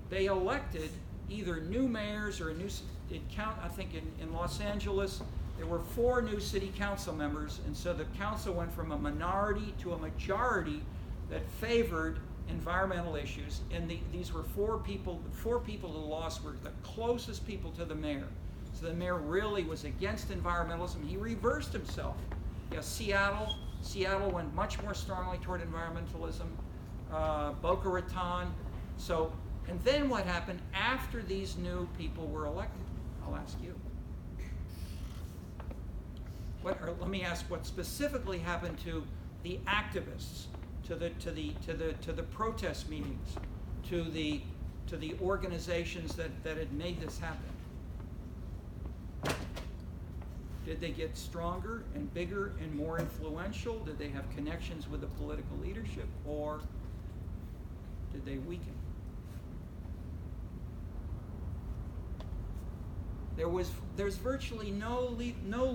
they elected either new mayors or I think in Los Angeles, there were 4 new city council members, and so the council went from a minority to a majority that favored environmental issues, and these were four people who lost were the closest people to the mayor. So the mayor really was against environmentalism. He reversed himself. Seattle went much more strongly toward environmentalism. Boca Raton. So, and then what happened after these new people were elected? I'll ask you. Let me ask what specifically happened to the activists, to the protest meetings, to the organizations that had made this happen. Did they get stronger and bigger and more influential? Did they have connections with the political leadership, or did they weaken? There's virtually no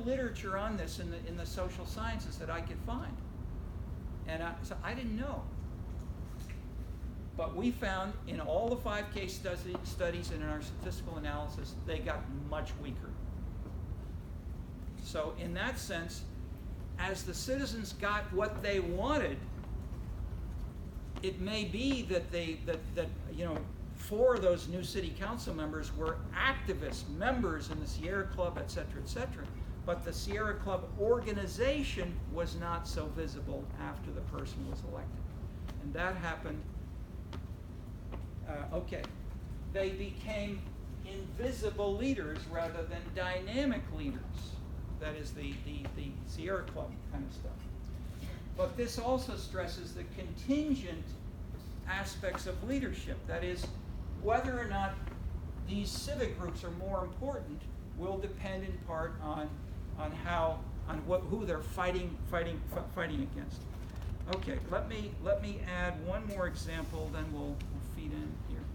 literature on this in the social sciences that I could find, and so I didn't know. But we found in all the 5 case studies and in our statistical analysis, they got much weaker. So in that sense, as the citizens got what they wanted, it may be that 4 of those new city council members were activists, members in the Sierra Club, et cetera, but the Sierra Club organization was not so visible after the person was elected. And that happened, they became invisible leaders rather than dynamic leaders. That is the Sierra Club kind of stuff. But this also stresses the contingent aspects of leadership. That is, whether or not these civic groups are more important will depend in part on who they're fighting against. Okay, let me add one more example, then we'll feed in here.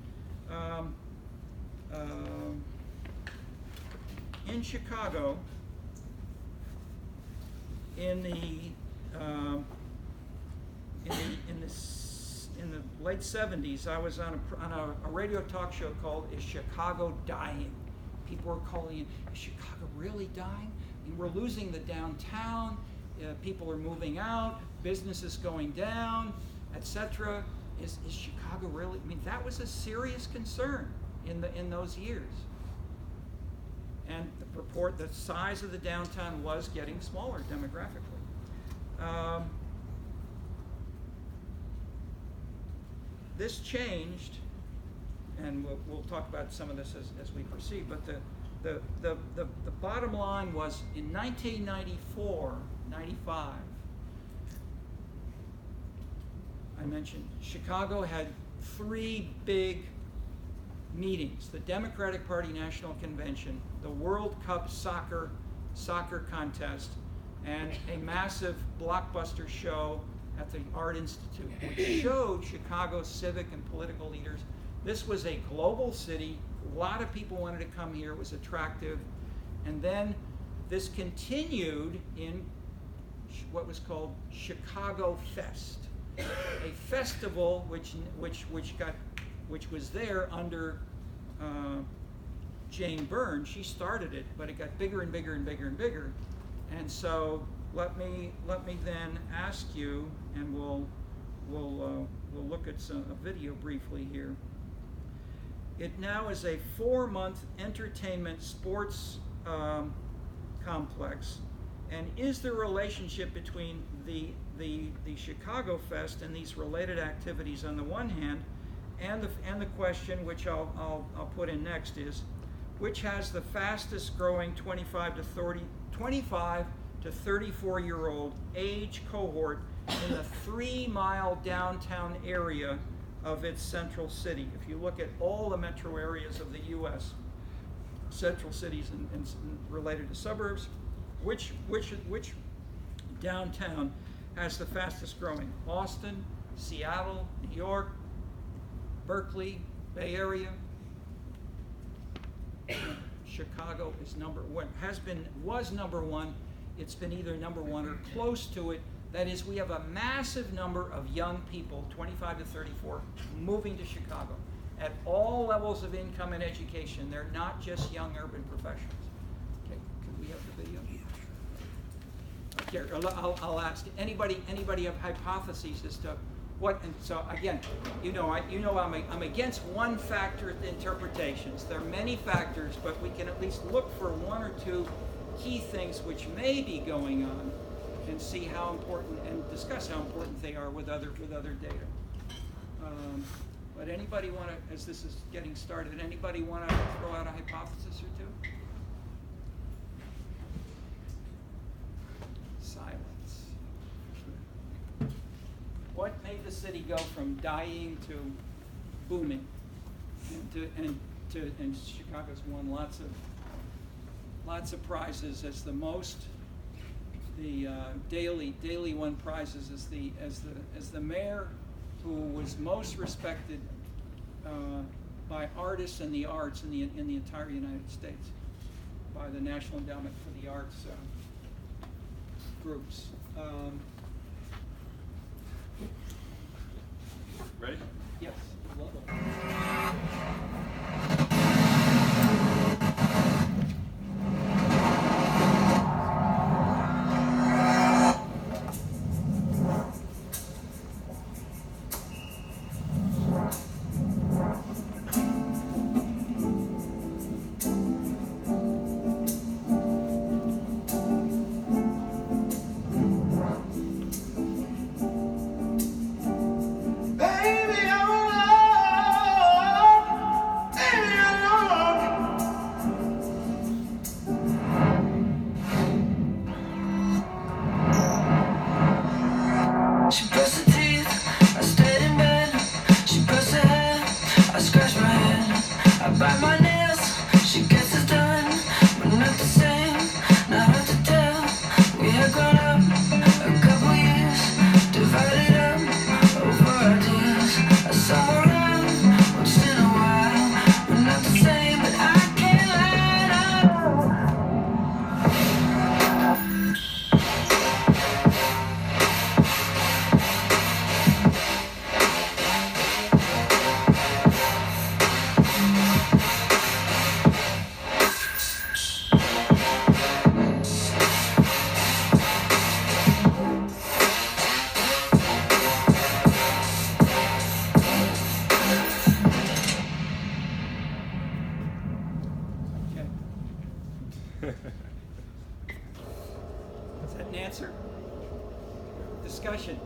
In Chicago, in the late 70s, I was on a radio talk show called "Is Chicago Dying?" People were calling in, "Is Chicago really dying? I mean, we're losing the downtown. People are moving out. Business is going down, etc. Is Chicago really?" I mean, that was a serious concern in those years. And the size of the downtown was getting smaller demographically. This changed, and we'll talk about some of this as we proceed, but the bottom line was in 1994, 95, I mentioned Chicago had 3 big meetings: the Democratic Party National Convention, the World Cup soccer contest, and a massive blockbuster show at the Art Institute, which showed Chicago's civic and political leaders. This was a global city. A lot of people wanted to come here. It was attractive. And then this continued in what was called Chicago Fest, a festival which was there under Jane Byrne. She started it, but it got bigger and bigger and bigger and bigger. And so let me then ask you, and we'll look at a video briefly here. It now is a 4-month entertainment sports complex, and is the relationship between the Chicago Fest and these related activities on the one hand, and the question which I'll put in next is, which has the fastest growing 25 to 34-year-old age cohort in the 3-mile downtown area of its central city? If you look at all the metro areas of the U.S., central cities and related to suburbs, which downtown has the fastest growing? Austin, Seattle, New York, Berkeley, Bay Area. Chicago is was number one. It's been either number one or close to it. That is, we have a massive number of young people, 25 to 34, moving to Chicago at all levels of income and education. They're not just young urban professionals. Okay, can we have the video? Okay, I'll ask anybody have hypotheses as to And so again, I'm against one factor interpretations. There are many factors, but we can at least look for one or two key things which may be going on, and see how important, and discuss how important they are with other data. But anybody want to, as this is getting started, anybody want to throw out a hypothesis or two? Silence. What made the city go from dying to booming? And Chicago's won lots of prizes as the most. The daily won prizes as the mayor who was most respected by artists and the arts in the entire United States, by the National Endowment for the Arts groups. Ready? Yes. She brushed her teeth, I stayed in bed. She brushed her hair, I scratched my head. I bite my nails, she gets it done, but not the same, not hard to tell. We had grown up a couple years, divided up over ideas. I saw her around once in a while, but not the same, but I can't let her. Is that an answer? Discussion.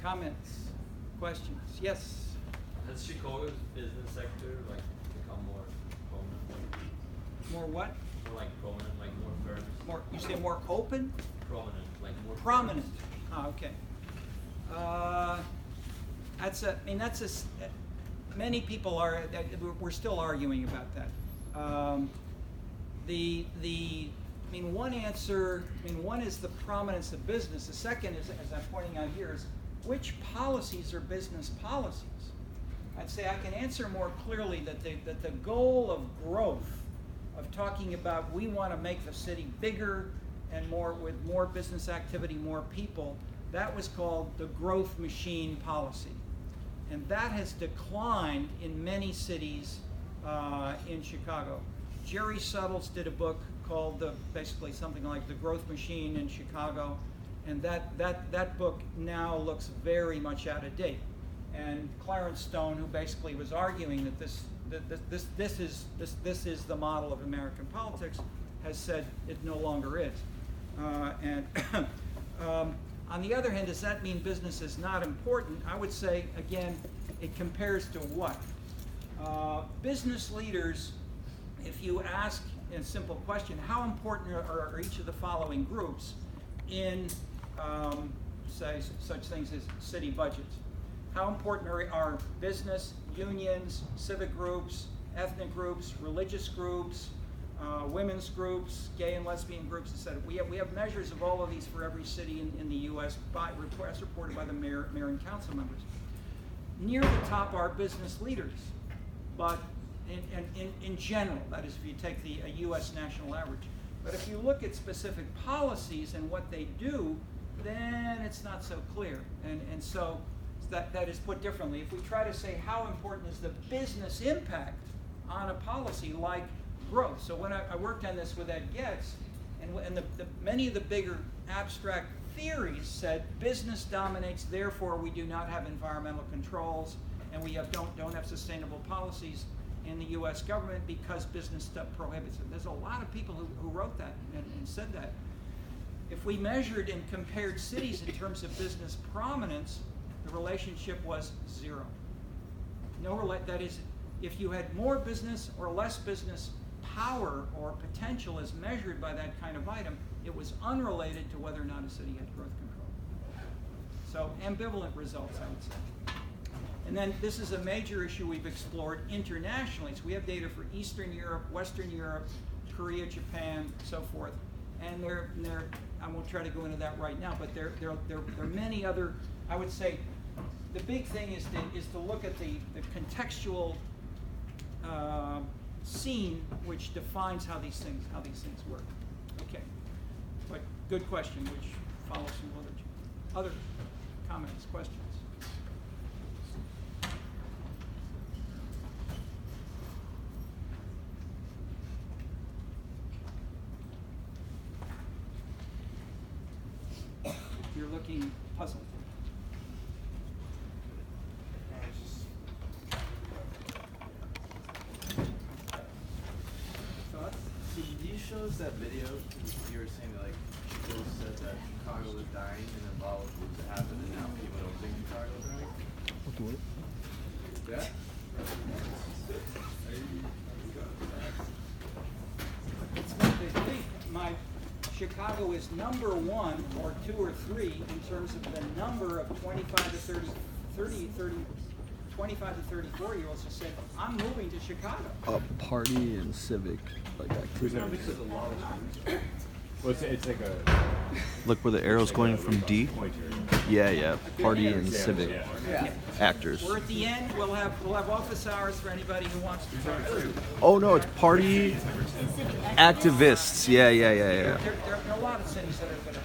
Comments? Questions? Yes. Has Chicago's business sector become more prominent? More what? More prominent, more firms? More. You say more open? Prominent, more Prominent. firms. Ah, okay. Many people are. We're still arguing about that. One answer. One is the prominence of business. The second is, as I'm pointing out here, is which policies are business policies. I'd say I can answer more clearly that the goal of growth, of talking about we want to make the city bigger and with more business activity, more people, that was called the growth machine policy. And that has declined in many cities in Chicago. Jerry Suttles did a book called basically something like The Growth Machine in Chicago, and that book now looks very much out of date. And Clarence Stone, who basically was arguing that this is the model of American politics, has said it no longer is. On the other hand, does that mean business is not important? I would say, again, it compares to what? Business leaders, if you ask in a simple question, how important are each of the following groups in, say, such things as city budgets? How important are business, unions, civic groups, ethnic groups, religious groups, women's groups, gay and lesbian groups, etc. We have measures of all of these for every city in the U.S. as reported by the mayor and council members. Near the top are business leaders, but in general, that is if you take a U.S. national average. But if you look at specific policies and what they do, then it's not so clear. And so that is put differently. If we try to say how important is the business impact on a policy like growth. So when I worked on this with Ed Getz, and many of the bigger abstract theories said business dominates, therefore we do not have environmental controls, and we don't have sustainable policies in the U.S. government because business stuff prohibits it. There's a lot of people who wrote that and said that. If we measured and compared cities in terms of business prominence, the relationship was zero. That is, if you had more business or less business power or potential as measured by that kind of item, it was unrelated to whether or not a city had growth control. So ambivalent results, I would say. And then this is a major issue we've explored internationally. So we have data for Eastern Europe, Western Europe, Korea, Japan, so forth. And I won't try to go into that right now, but there are many other, I would say, the big thing is to look at the contextual scene which defines how these things work. Okay, but good question, which follows from literature. Other comments, questions? You're looking puzzled. Thoughts? Did you show us that video? You were saying that, like, people said that Chicago was dying and then all of it happened and now people don't think Chicago is dying? Yeah? It's what they think. Chicago is number 1 or 2 or 3 in terms of the number of 25 to 34-year-olds who said, I'm moving to Chicago. Party and civic activity. Well, it's like a Look where the arrow's going from D. Yeah. Party and civic actors. We're at the end. We'll have office hours for anybody who wants to talk through. Oh no, it's party activists. Yeah. There are a lot of cities that are going to